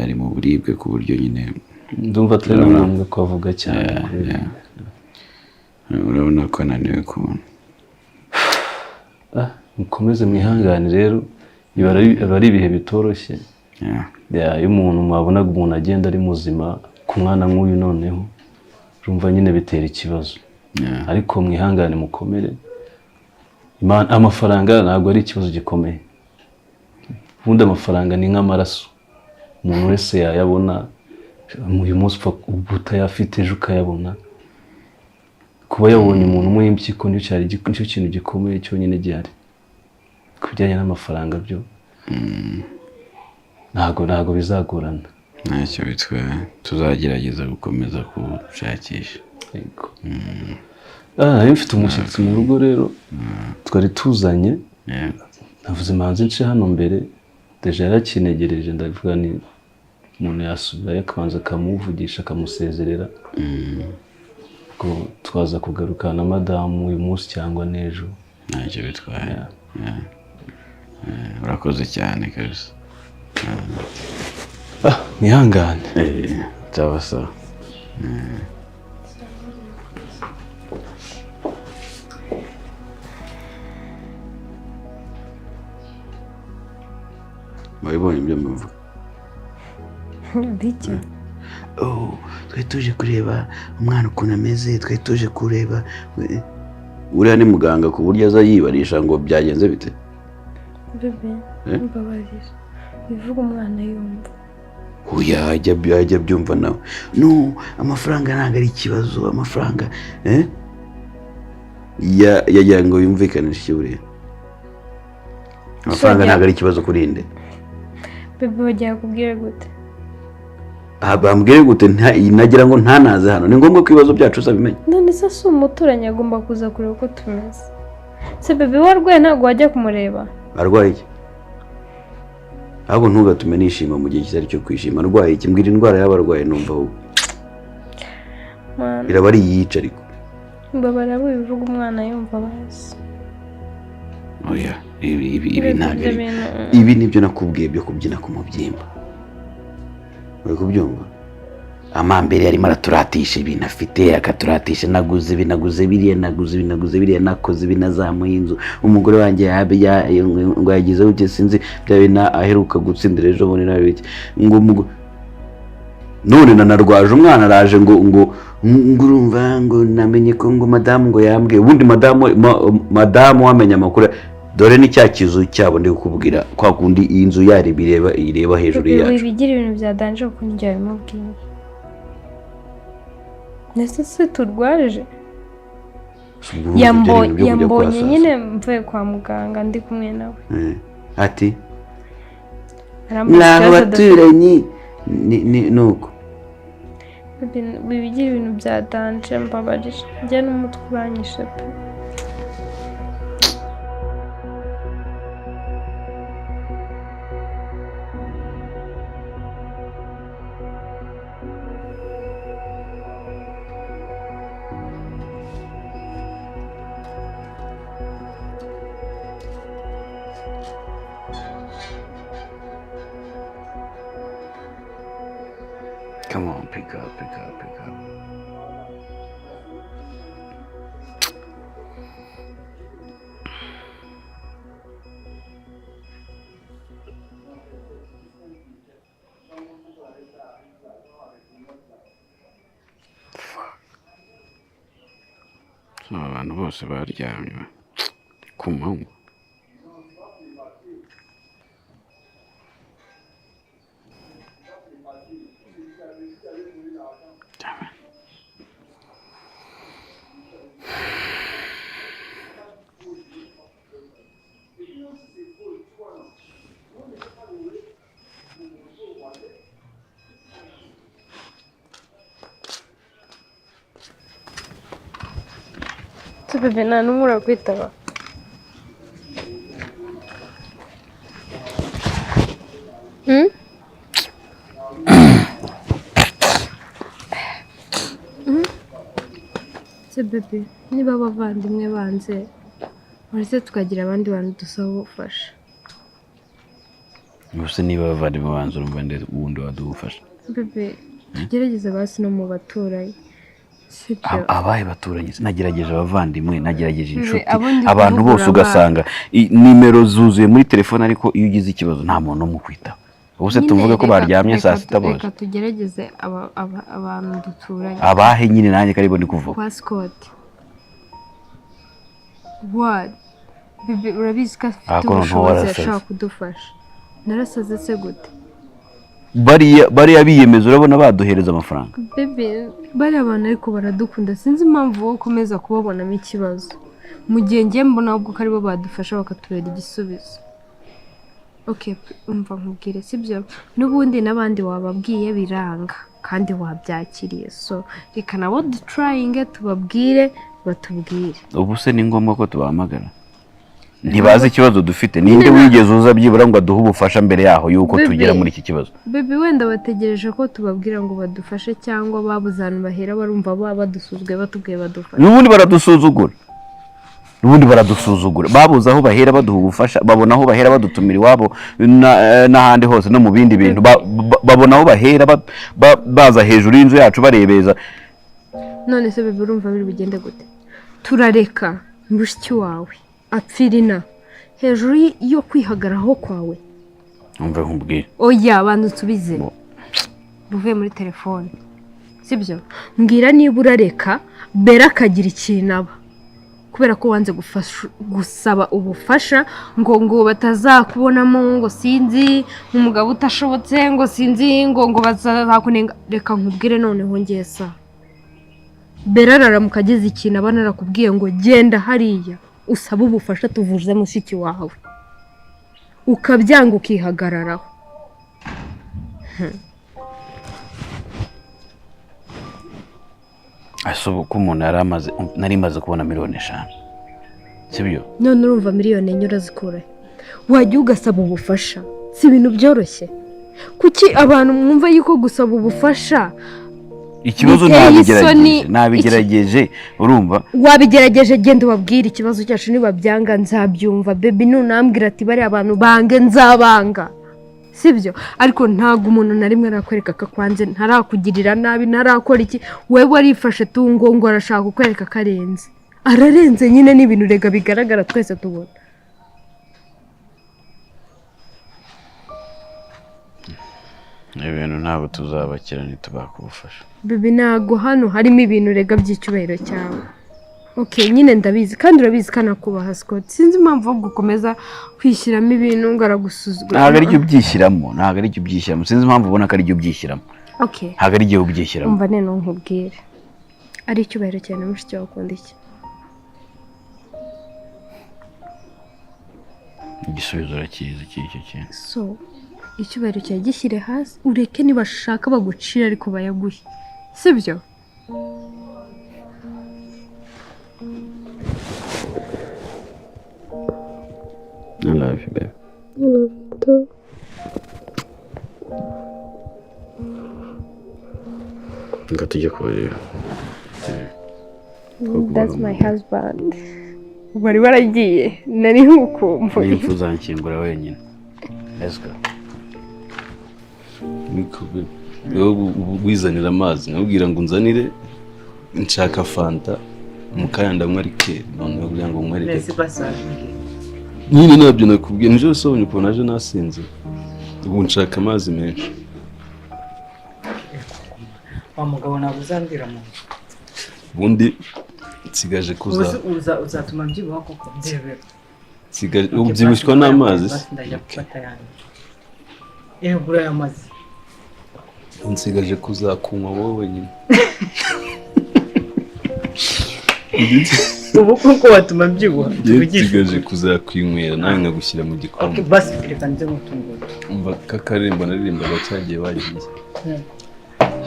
ari mu buribwe ku buryo nyine ndumva atari ngombwa ko avuga cyane. Urabona ko ananiwe kubona. Mukomeze mwihangane rero biba ari ibihe bitoroshye. Iyo umuntu mwabonaga umuntu agenda ari muzima ku mwana nk'uyu noneho urumva nyine bitera ikibazo. Ariko mwihangane mukomere. Amafaranga ntabwo ari ikibazo gikomeye. Ubundi amafaranga ni nk'amaraso. Umuntu wese yayabona. Uyu munsi utayafite ejo ukayabona. Kuba yabonye umuntu umuha impyiko nicyo kintu gikomeye cyonyine gihari. Ku bijyanye n'amafaranga byo ntabwo bizagorana. Ntacyo bitwaye tuzagerageza gukomeza kushakisha. Nari mfite umushyitsi mu rugo rero twari tuzanye. Navuze manzi nce hano mbere deja yarakinegereje ndavuga ni umuntu yasubirayo akabanza akamuvugisha akamusezerera. Ko twaza kugarukana na madamu uyu munsi cyangwa n'ejo. Ntacyo bitwaye. Urakoze cyane kabisa. Nihangane. Cyabasa. wabibonye ibyo mbivuga biki twari tuje kureba umwana ukuntu ameze, twari tuje kureba uriya ni muganga ku buryo aza yibarisha ngo byagenze bite. bebe mbabarira bivuga umwana yumva oya ajya byumva nawe. No, amafaranga ntabwo ari ikibazo, amafaranga yagira ngo yumvikanishe iki buriya. Amafaranga ntabwo ari ikibazo kuri nde. bebe wagiye kubwira gute? bambwire gute nagira ngo ntanaze hano, ni ngombwa ko ibibazo byacu uzabimenya. none se si umuturanyi agomba kuza kureba uko tumeze. se bebe warwaye ntabwo wajya kumureba? Arwaye iki? ahubwo ntugatume nishima mu gihe kitari cyo kwishima. Arwaye iki? Mbwira indwara y'abarwaye numva ahubwo iraba ari iyica ariko mbabara bivuga umwana yumva bazi. oya ibi ntabwo ibi nibyo nakubwiye byo kubyina ku mubyimba. uri kubyumva? Amambere yarimo araturatisha ibintu afite, akaturatisha naguze biriya nakoze ibi nazamuye inzu, umugore wanjye ngo yagize uke sinzi bya bintu aheruka gutsindira ejo bundi nabiki ngo none nanarwaje umwana araje ngo urumva ngo namenye ko ngo madamu ngo yambwiye. ubundi madamu wamenya amakuru dore ni cya kizu cyabo ndi kukubwira kwa kundi iyi nzu yari ireba hejuru yacu. Wibigira ibintu bya danje kuko njye bimubwiye. Nese se turwarije? Yambonye nyine mvuye kwa muganga ndi kumwe nawe. Ati ntabwo baturanyi nuko wibigira ibintu bya danje mbabarira njye n'umutwe uranyishe pe. Come on, pick up. Abantu bose baryamye ku manywa. Bebe nta n'umwe urakwitaba. Se bebe niba abavandimwe banze uretse tukagira abandi bantu dusaba ubufasha. Gusa niba abavandimwe banze urumva ndetse ubundi wadufasha. Bebe tugerageze basi no mu baturanyi. Abaye baturanye nagerageje abavandimwe nagerageje inshuti abantu bose ugasanga nimero zuzuye muri telefone ariko iyo ugize ikibazo nta muntu umukwita. Ubuse tuvuge ko baryamye saa sita bose. Reka tugerageze abantu duturanye. Abahe nyine nanjye karibo ndi kuvuga. Kwa Scott. What? Bebe urabizi ko afite ubushobozi ashaka kudufasha. Narasaze se gute? Bariya biyemeza urabona baduhereza amafaranga. Bebe bari abantu ariko baradukunda sinzi impamvu wo komeza kubabonamo ikibazo. Mu gihe ngiye mbona ahubwo ko aribo badufasha bakatubera igisubizo. Okay, umva nkubwire sibyo n'ubundi nabandi wababwiye biranga kandi wabyakiriye so reka nabo trying tubabwire batubwire. Ubuse ni ngombwa ko tubahamagara. Ntibazi ikibazo dufite ninde wigeze uza byibura ngo aduhe ubufasha mbere yaho yuko tugera muri iki kibazo. Bebe wenda bategereje ko tubabwira ngo badufashe cyangwa babuzana bahera barumva badusuzwe batubwiye badufasha. Nubundi baradusuzugura babuze aho bahera baduha ubufasha babona aho bahera badutumira iwabo n'ahandi hose no mu bindi bintu babona aho bahera baza hejuru y'inzu yacu barebeza. None se bebe urumva biri bigende gute? Turareka mushiki wawe apfirina hejuru yo kwihagaraho kwawe umva nkubwire oya bantu tubize buvuye muri telefone sibyo mbwira niba urareka Bella akagira ikintu aba kubera ko wanze gusaba ubufasha ngo batazakubonamo ngo sinzi umugabo utashobotse ngo sinzi ngo bazakunenga reka nkubwire noneho ngesa Bella aramuka agize ikintu aba narakubwiye ngo genda hariya usaba ubufasha tuvuze mushiki wawe ukabyanga ukihagararaho asubu ko umuntu nari maze kubona 5,000,000 sibyo none urumva 1,000,000 enye urazikura wajya ugasaba ubufasha si ibintu byoroshye kuki abantu mwumva yuko gusaba ubufasha ikibazo nabigerageje urumva wabigerageje genda ubabwire ikibazo cyacu niba byanga nzabyumva baby nunambwira ati bari abantu bange nzabanga sibyo ariko ntago umuntu na rimwe arakwereka kakwanze ntarakugirira nabi ntarakora iki wewe warifashe tungo ngo arashaka kukwereka karenze ararenze nyine n'ibintu rega bigaragara twese tubona ibintu ntabwo tuzabakira ntitubakubufasha baby nago hano harimo ibintu rega by'icyubahiro cyawe okay nyine ndabizi kandi urabizi kanakubaha Scott sinzi impamvu gukomeza kwishyiramo ibintu ngaragusuzugura ntabwo ari cyo byishyiramo sinzi impamvu ubona ko ari cyo byishyiramo okay ntabwo ari cyo byishyiramo umva nene nkubwire ari icyubahiro cyane mushiki wawe ukunda iki igisubizo urakizi cy'icyo kintu so icyubahiro cyawe gishyire hasi ureke nibashaka bagucira ariko bayaguhe sibyo I love you, babe. I love you too. Nga tujya kubareba. That's my husband. Bari baragiye nari nkukumbuye. Nifu zankingura wenyine. Let's go. Nikubi. Yo wizanira amazi nkubwira ngo unzanire nshaka fanta mukayanda mwarike none kugira ngo mwarike. Nese basaje. Nyine nabyo nakubwiye nje usobonye ukuntu aje nasinze. Ubu nshaka amazi menshi. Wa mugabo nabuzandira mu. Bundi nsigaje kuza. Uzatuma byibuha koko ndebe. Sigaje ubyibushwa n'amazi. Ndajya gufata yanjye. Gura y'amazi. Nsigaje kuzakunywa wowe nyine. Ubu kuko watuma byibuha. Nsigaje kuzakwinywera nawe nkagushyira mu gikombe. Okay basi reka nze mutungura. Umva kakarimba naririmbaga cyagiye bagiye.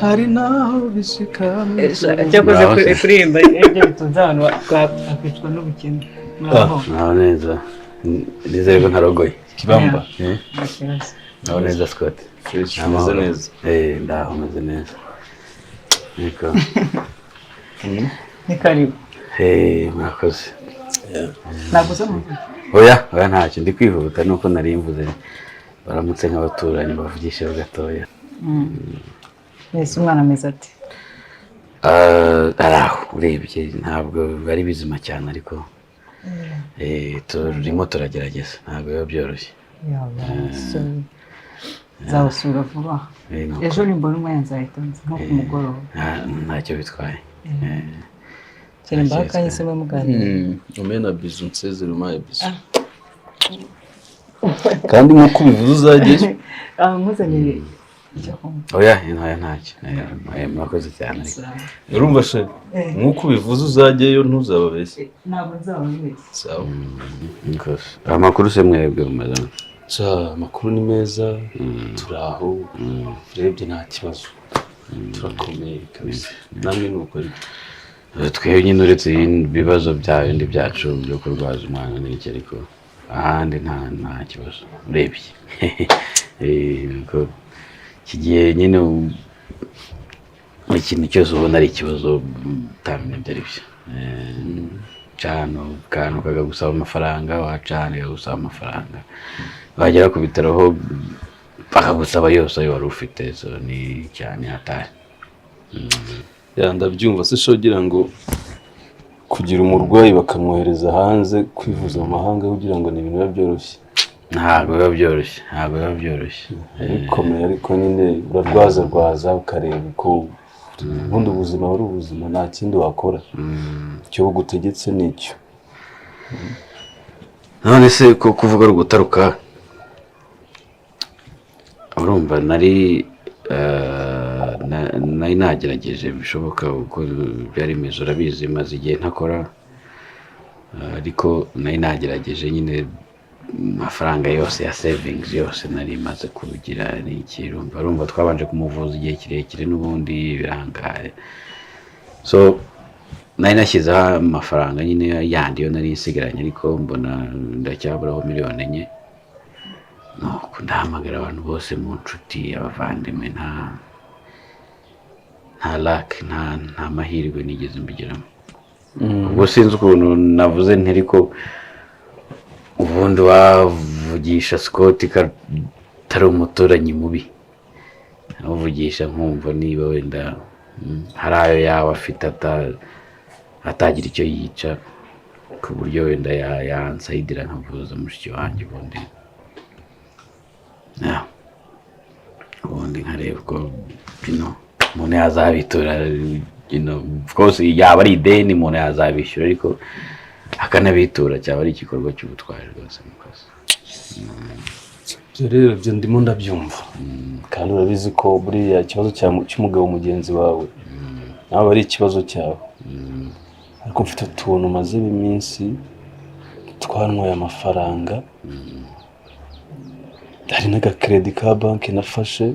Hari naho bishika. Cyakoze kuririmba ibyo bitunze abantu bakicwa n'ubukene. Naho neza. Nizere ko ntarogoye. Kibamba. Naho neza Scott. Ameze neza. Ndaho meze neza. Niko. Ni karibu. Mwakoze. Naguze mu. Oya ntacyo ndi kwihuta nuko nari mvuze baramutse nk'abaturanyi bavugisha gatoya. Nese umwana ameze ati. Araho urebye ntabwo bari bizima cyane ariko turimo turagerageza ntabwo biba byoroshye. Zawusura vuba. Ejo nimbona umwanya nzahita nko ku mugoroba. Ntacyo bitwaye. Cyane mbakanye se muganira. Umena bizu nsezero maye bizu. Kandi nkuko bivuze uzajye. Muzanye Oya ntacyo. Mwakoze cyane. Urumva she nkuko bivuze uzajyeyo ntuzababeshye. Ntabwo nzababeshye. Sawa. Amakuru se mwebwe mumaze. Amakuru ni meza turaho urebye nta kibazo turakomeye kabisa namwe nuko ari twebwe nyine uretse ibibazo bindi byacu byo kurwaza umwana n'iki ariko ahandi nta kibazo urebye nuko kigiye nyine ikintu cyose ubona ari ikibazo utamenya ibyo ari byo cyane kantu kagusaba amafaranga wacana kagusaba amafaranga wagera ku bitaro ho bakagusaba yose ayo wari ufite so ni cyane hatari. Ndabyumva se shogira ngo kugira umurwayi bakamwohereza hanze kwivuza mu mahanga kugira ngo ni ibintu byoroshye. ntabwo biba byoroshye bikomeye ariko nyine urarwaza ukareba uko ubundi ubuzima ari ubuzima nta kindi wakora icyo bugutegetse nicyo. none se ko kuvuga ari ugutaruka urumva nari nagerageje bishoboka uko byari bimeze urabizi maze igihe ntakora ariko nari nagerageje nyine amafaranga yose ya savings yose nari maze kugira n'iki urumva twabanje kumuvuza igihe kirekire n'ubundi birangaye so nari nashyizeho amafaranga nyine yandi yo nari nsigaranye ariko mbona ndacyaburaho 4 miliyoni nuko ndahamagara abantu bose mu nshuti abavandimwe nta luck nta mahirwe nigeze mbigiramo ubwo sinzi ukuntu navuze nti ariko ubundi wavugisha Scott katari umuturanyi mubi avugisha nkumva niba wenda hari ayo yawe afite atagira icyo yica ku buryo wenda yansayidira nkavuza mushiki wanjye ubundi nkareba ko umuntu yazabitura of course yaba ari ideni umuntu yazabishyura ariko akanabitura cyaba ari igikorwa cy'ubutwari rwose mu kazi. Rero byo ndimo ndabyumva kandi urabizi ko buriya ikibazo cy'umugabo mugenzi wawe nawe ari ikibazo cyawe ariko mfite utuntu maze iminsi twanwaye amafaranga hari n'agakredit ka banki nafashe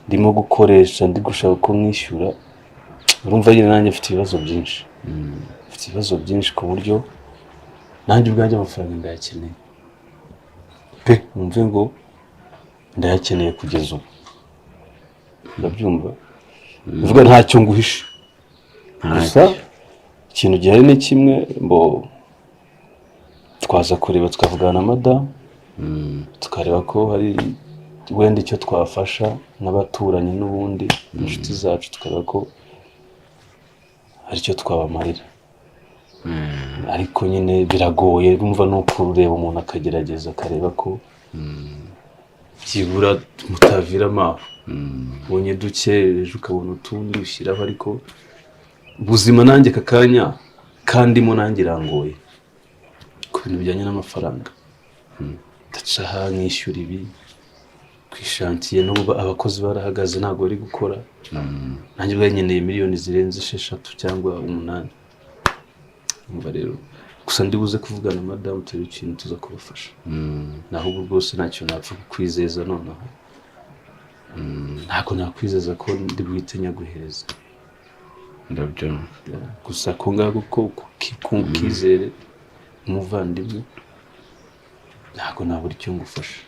ndimo gukoresha ndi gushaka ko mwishyura urumva nyine nanjye mfite ibibazo byinshi ku buryo nanjye ubwanjye amafaranga ndayakeneye pe numve ngo ndayakeneye kugeza ubu ndabyumva uvuga ntacyo nguhishe gusa ikintu gihari ni kimwe mbo twaza kureba tukavugana na madamu tukareba ko hari wenda icyo twafasha n'abaturanyi n'ubundi inshuti zacu tukareba ko hari icyo twabamarira ariko nyine biragoye urumva nuko ureba umuntu akagerageza akareba ko byibura mutavira amaho ubonye dukereje ukabona utundi ushyiraho ariko ubuzima nanjye aka kanya kandimo nanjye irangoye ku bintu bijyanye n'amafaranga ndaca aha nkishyura ibi kwishantiye n'ubu abakozi barahagaze ntabwo bari gukora nanjye ubwanyeneye miliyoni zirenze 6 cyangwa 8 umva rero gusa ndibuze kuvugana na madamu turi ikintu tuza kubafasha naho ubu rwose ntacyo napfa kwizeza nonaho ntabwo nakwizeza ko ndi buhite nyaguhereza ndabyo gusa ko ngaho ko kizere umuvandimwe ntabwo nabura icyo ngufasha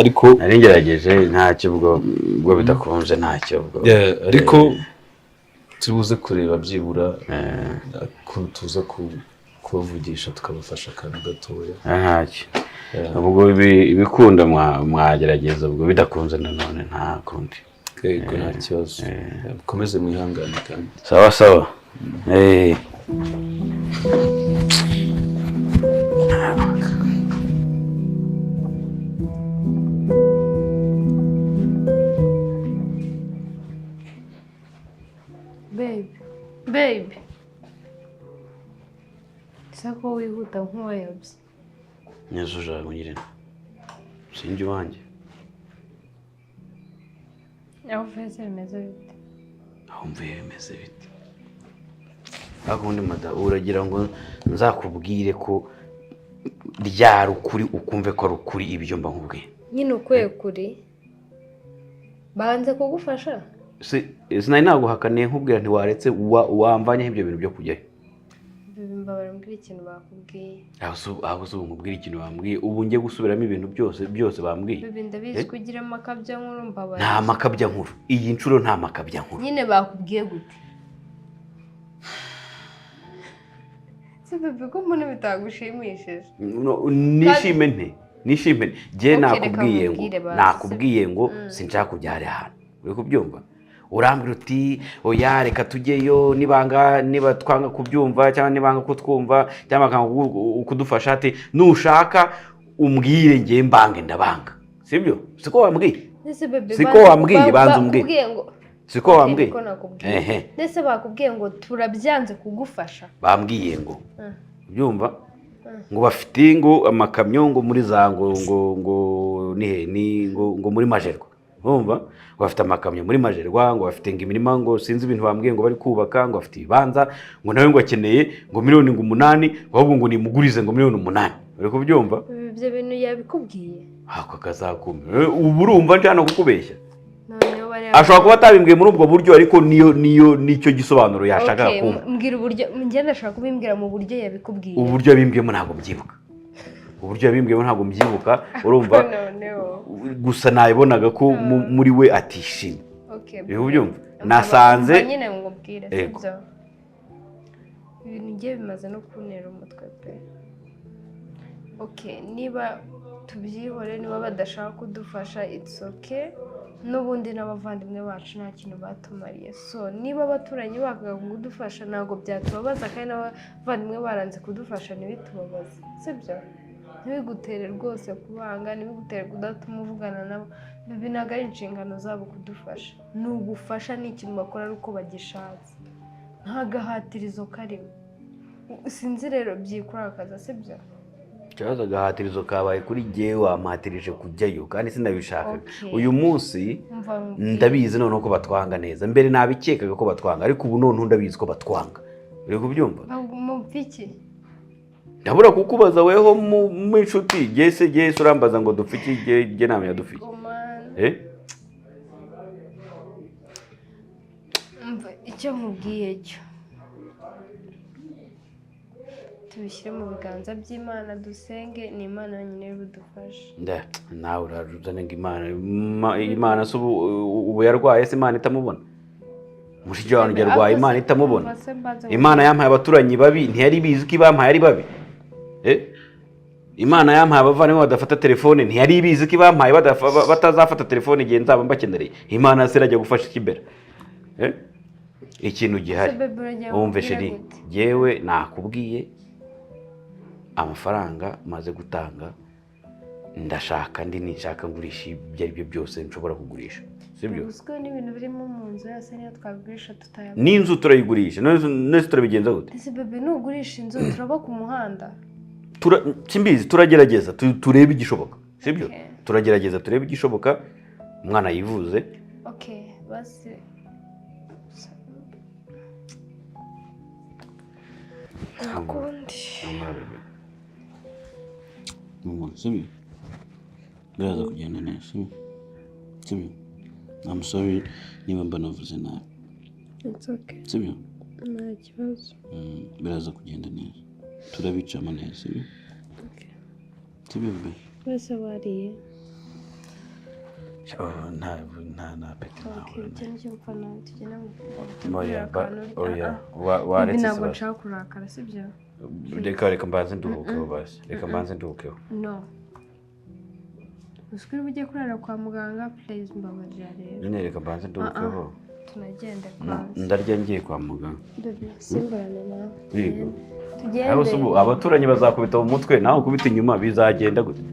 ariko nari ngerageje ntacyo ubwo bidakonje ntacyo ubwo ariko tubuze kureba byibura ko tuza kubavugisha tukabafasha akantu gatoya ntacyo ubwo ibikunda mwagerageza ubwo bidakunze nanone nta kundi yego nta kibazo mukomeze mwihangane kandi sawa baby sako wihuta nk'uwayobye neza ujya kunyirina sinjye iwanjye aho uveze bimeze bite aho mvuye bimeze bite ariko undi mada uragira ngo nzakubwire ko ryari ukuri ukumve ko ari ukuri ibyo mba nkubwiye nyine ukuye kuri banze kugufasha sinari naguhakaniye nkubwira ntiwaretse wamvanyeho ibyo bintu byo kujyayo mbabara mbwira ikintu bakubwiye aho se nkubwira ikintu bambwiye ubu ngiye gusubiramo ibintu byose bambwiye ndabizi kugira amakabya nkuru mbabara nta makabya nkuru iyi nshuro nta makabya nkuru nyine bakubwiye gute si bebe ko mbona bitagushimishije nishime nge nakubwiye ngo sinshaka kujya ahantu uri kubyumva urambwira uti oya reka tujyeyo niba twanga kubyumva cyangwa nibanga kutwumva cyangwa kudufasha ati nushaka umbwire ngiye mbange ndabanga sibyo siko wambwiye Nese bebe siko wambwiye banza umbwiye siko wambwiye Nese bakubwiye ngo turabyanze kugufasha bambwiye ngo byumva ngo bafite ngo amakamyo ngo muri za ngo ngo muri Majerwa urumva bafite amakamyo muri Majerwa ngo bafite imirima ngo sinzi ibintu bambwiye ngo bari kubaka ngo bafite ibibanza ngo nawe ngo akeneye ngo miliyoni 8 ahubwo ngo nimugurize ngo miliyoni 8 uri kubyumva ibyo bintu yabikubwiye ako kazakumwe ubu urumva ndi hano kukubeshya ashobora kuba atabimbwiye muri ubwo buryo ariko nicyo gisobanuro yashaka kumva mbwira uburyo ngenda ashaka kubimbwira mu buryo yabikubwiye uburyo yabimbwiyemo ntabwo mbyibuka uburyo yabimbwiyemo ntabwo mbyibuka urumva gusa nayibonaga ko muri we atishimye bihu byumva nasanze nyine ngo mbwire sibyo ibintu ngiye bimaze no kuntera umutwe pe niba tubyihore niba badashaka kudufasha it's okay n'ubundi n'abavandimwe bacu nta kintu batumariye so niba abaturanyi bakaga kudufasha ntabwo byatubabaza kandi n'abavandimwe baranze kudufasha ntibitubabaze sibyo ntibigutere rwose kubanga ntibigutere kudatuma uvugana nabo bibi ntabwo ari inshingano zabo kudufasha ni ugufasha ni ikintu bakora ari uko bagishatse nta gahatirizo karimo sinzi rero byikora akaza sibyo cyaza gahatirizo kabaye kuri jyewe wampatirije kujyayo kandi sinabishaka uyu munsi ndabizi none ko batwanga neza mbere nabikekaga ko batwanga ariko ubu none ndabizi ko batwanga uri kubyumva mu piki ndabura kukubaza weho mu inshuti gese urambaza ngo dufiki je namwe yadufiki icyo nkubwiye cyo tubishyire mu biganza by'Imana dusenge ni Imana nyine budufasha nawe uraruzana ngo Imana se ubu yarwaye se Imana itamubona mushije wanjye yarwaye Imana itamubona Imana yampaye abaturanyi babi ntiyari bizi ko ibampaye ari babi Imana yampaye abavandimwe badafata telefone ntiyari bizi ko ibampaye batazafata telefone igihe nzaba mbakendereye Imana se irajya gufasha ikibera ikintu gihari wumve sheri yewe nakubwiye amafaranga maze gutanga ndashaka nishaka ngurisha ibyo ari byo byose nshobora kugurisha sibyo uziko n'ibintu birimo mu nzu yose niyo twagurisha tutayabona n'inzu turayigurisha nese turabigenza gute ese bebe nugurisha inzu turaba ku muhanda simbizi turagerageza turebe igishoboka sibyo turagerageza turebe igishoboka umwana yivuze basi nakundi sibyo biraza kugenda neza sibyo I'm sorry niba mba navuze nabi it's okay sibyo nta kibazo biraza kugenda neza turabicamo neza sibyo sibyo be wese wariye nta peti nawe ikintu cy'uko nawe tugenda waretse ntabwo nshaka kurakara sibyo reka mbanze nduhukeho basi reka mbanze nduhukeho no uskuri bujye kurara kwa muganga please mbabarira rero nyine reka mbanze nduhukeho tunagende kwanza ndarya ngiye kwa muganga simbarane nawe yego tugende abaturanyi bazakubita mu mutwe nawe ukubita inyuma bizagenda gute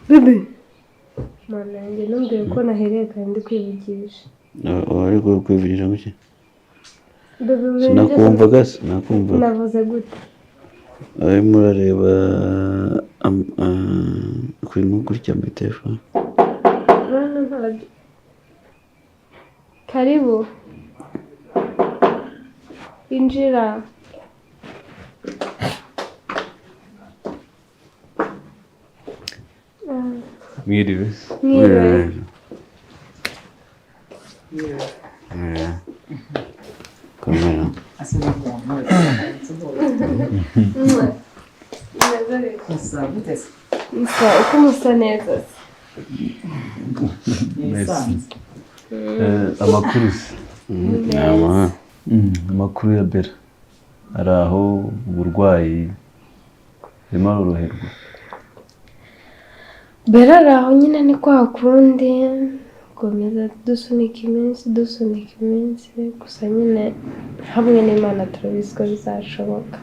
Bebe mana yanjye ntumbwire ko nahereye kandi ndi kwivugisha wari kwivugisha guke sinakumvaga sinakumva navuze gute arimo urareba kuri gutya muri telefone karibu injira mwiriwe kamera uko musa neza amakuru amakuru ya Bella ari aho uburwayi arimo aroroherwa Bera ari aho nyine ni kwa kundi gukomeza dusunika iminsi gusa nyine hamwe n'Imana turabizi ko bizashoboka.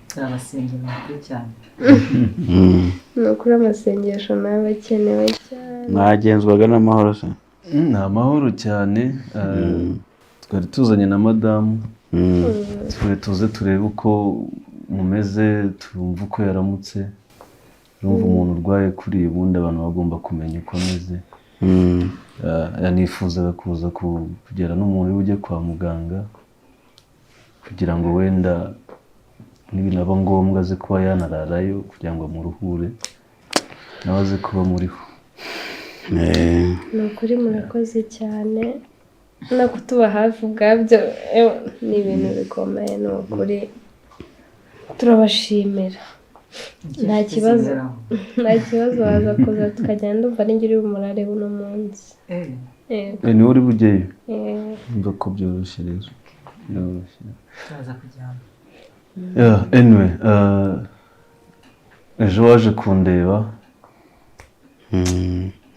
Turabasenga makuru cyane. Ni ukuri amasengesho nawe akenewe cyane. Mwagenzwaga n'amahoro se? Ni amahoro cyane. Twari tuzanye na madamu, twari tuze turebe uko mumeze, turumva uko yaramutse, turumva umuntu urwaye kuri ubundi abantu bagomba kumenya uko ameze. Yanifuzaga kuza kugera n'umuntu ujye kwa muganga kugira ngo wenda nibinaba ngombwa aze kuba yanararayo kugira ngo amuruhure nawe aze kuba muriho. Ni ukuri murakoze cyane no kutuba hafi ubwabyo ni ibintu bikomeye. Ni ukuri turabashimira. Nta kibazo waza kuza tukagenda ndumva n'ingiri bumurare buno munsi. Ni uri bugeyo? Mva ko byoroshye rero. Turaza kujyana. Anyway, ejo waje kundeba.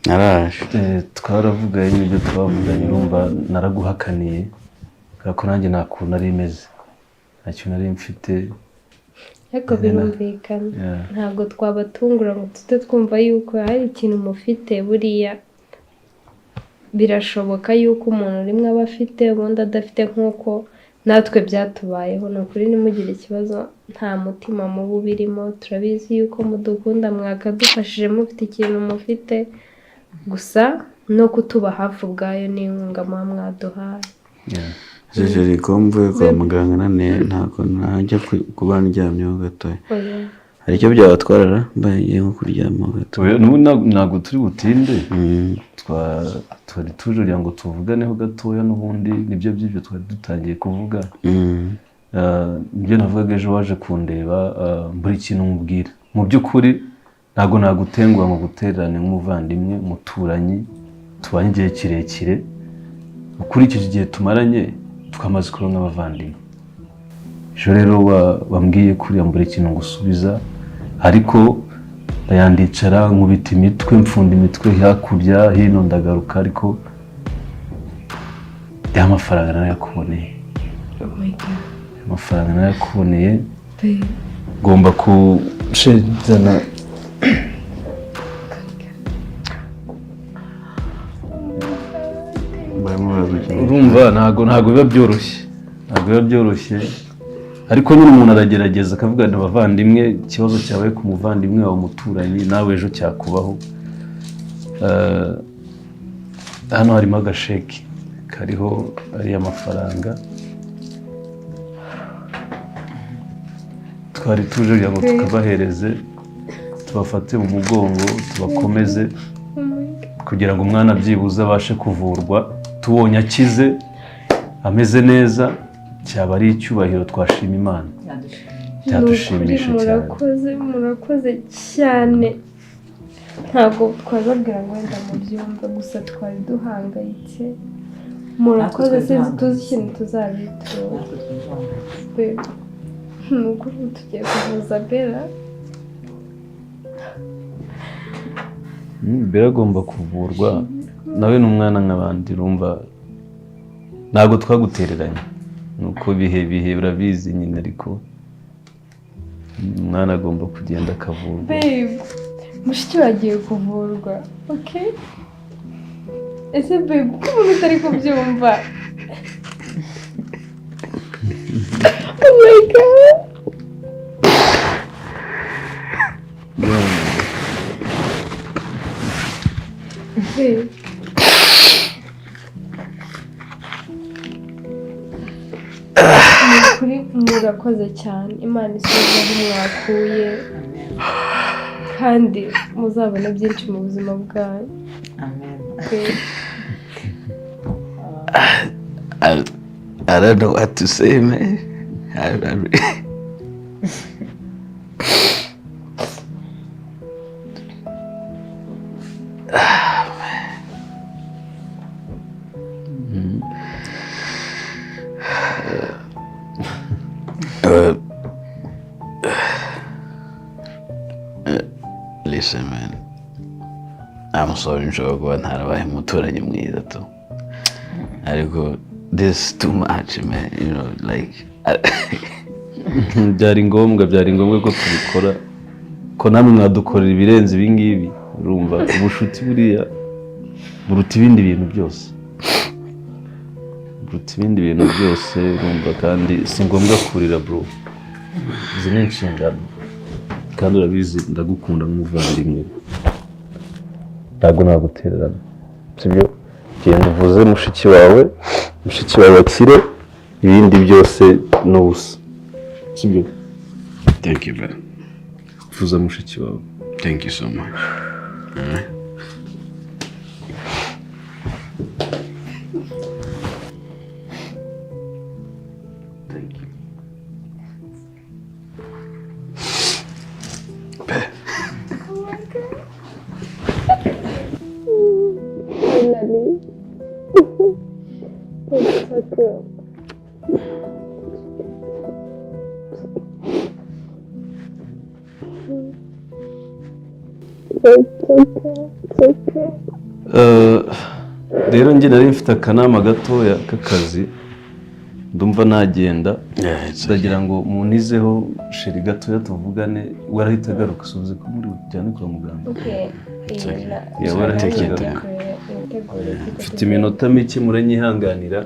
Naraje. Twaravuganye n'ibyo twavuganye, urumva naraguhakaniye kubera ko nanjye nta kuntu nari meze, nta kintu nari mfite. Ariko birumvikana ntabwo twabatungura ngo tute twumva yuko hari ikintu mufite. Buriya birashoboka yuko umuntu rimwe aba afite ubundi adafite nk'uko natwe byatubayeho. Ni ukuri nimugire ikibazo, nta mutima mubi ubirimo. Turabizi yuko mudukunda, mwakadufashije mufite ikintu mufite, gusa no kutuba hafi ubwayo n'inkunga muba mwaduhaye. Jeri ko mvuye kwa muganga nane ntabwo najya kuba ndyamyeho gatoya. Hari icyo byabatwarara mbaye nko kuryamaho gatoya? Ntabwo turi butinde, twari tujuriye ngo tuvuganeho gatoya, n'ubundi nibyo by'ibyo twari dutangiye kuvuga. Nibyo navugaga ejo waje kundeba, buri kintu mubwira. Mu by'ukuri ntabwo nagutenguha ngo gutererane nk'umuvandimwe, umuturanyi, tubanye igihe kirekire. Ukurikije igihe tumaranye twamaze kuba nk'abavandimwe. Ejo rero wambwiye kuriya mbura ikintu ngusubiza, ariko ndayandicara nkubita imitwe, mfunda imitwe hakurya hino ndagaruka, ariko ya mafaranga narayakuboneye. Amafaranga narayakuboneye, ngomba kushezana. Urumva ntabwo biba byoroshye, ariko nyine umuntu aragerageza akavuga ngo abavandimwe, ikibazo cyawe ku muvandimwe wawe umuturanyi nawe ejo cyakubaho. Hano harimo agasheki kariho ariya mafaranga, twari tuje kugira ngo tukabahereze, tubafate mu mugongo, tubakomeze kugira ngo umwana byibuze abashe kuvurwa. Tubonye akize ameze neza, cyaba ari icyubahiro, twashima Imana, byadushimisha cyane. Murakoze cyane. Ntabwo twababwira ngo wenda mubyumva, gusa twari duhangayitse. Murakoze, sinzi tuzi ikintu tuzabitura. Ni ukuri tugiye kuvuza Bera. Bera agomba kuvurwa, nawe ni umwana nk'abandi. Urumva ntabwo twagutereranye, nuko bihe urabizi nyine, ariko umwana agomba kugenda akavurwa. Babe, mushiki wagiye kuvurwa, okay? Ese babe, kuko umuntu utari kubyumva? Oh my God! Babe. Kuri murakoze cyane. Imana isubize aho mwakuye, kandi muzabona byinshi mu buzima bwanyu. Amen. I don't know what to say, man. I'm sorry nshobora kuba ntarabaye umuturanyi mwiza tu ariko this is too much man you know like byari ngombwa ko tubikora ko namwe mwadukorera ibirenze ibi ngibi urumva ubushuti buriya buruta ibindi bintu byose urumva kandi si ngombwa kurira bro izi ni inshingano kandi urabizi ndagukunda nk'umuvandimwe ntabwo nagutererana sibyo genda uvuze mushiki wawe akire ibindi byose ni ubusa sibyo thank you brother uvuze mushiki wawe thank you so much rero njye nari mfite akanama gatoya k'akazi ndumva nagenda ndagira ngo munizeho sheri gatoya tuvugane warahita agaruka usubize ko muri bujyane kwa muganga mfite iminota mike muranyihanganira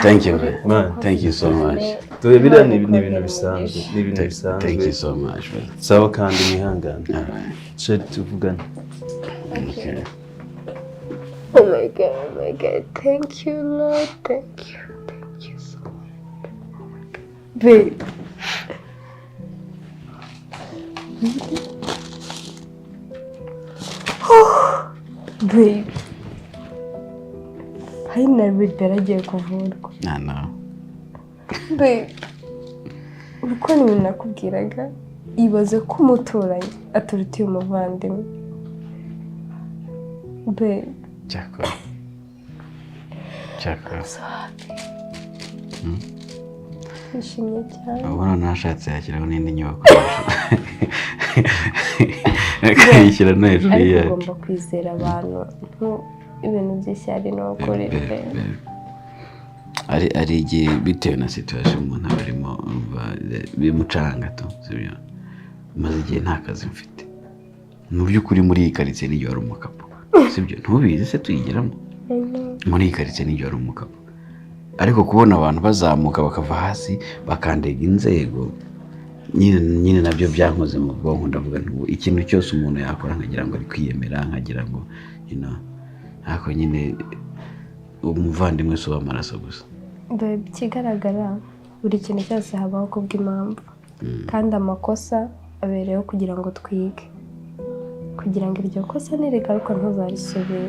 thank you man thank you so much biriya ni ibintu bisanzwe thank you so much sawa kandi mwihangane sheri tuvugane okay Oh my God. Thank you, Lord. Thank you so much. Babe. Babe. Finally, Bella agiye kuvurwa. no Babe. Uko ni ibintu nakubwiraga, ibaze ko umuturanyi aturutiye umuvandimwe. Babe. Chakra. Nishimye cyane. Ubona nashatse yakiraho n'indi nyubako. Akayishyira no hejuru yayo. Ariko ugomba kwizera abantu ibintu by'ishyari no gukora ari igihe bitewe na situation umuntu aba arimo bimucanga tu sibyo maze igihe nta kazi mfite mu by'ukuri muri iyi karitsiye n'iyo ari umukapo sibyo ntubizi se tuyigeramo muri iyi karitsiye n'iyo ari umukapo ariko kubona abantu bazamuka bakava hasi bakandega inzego nyine nabyo byankoze mu bwonko ndavuga ntubu ikintu cyose umuntu yakora nkagira ngo ari kwiyemera nkagira ngo ariko nyine umuvandimwe si uw'amaraso gusa ikigaragara buri kintu cyose habaho kubw'impamvu kandi amakosa abereyeho kugira ngo twige kugira ngo iryo kosa nirigaruka ntuzarisubire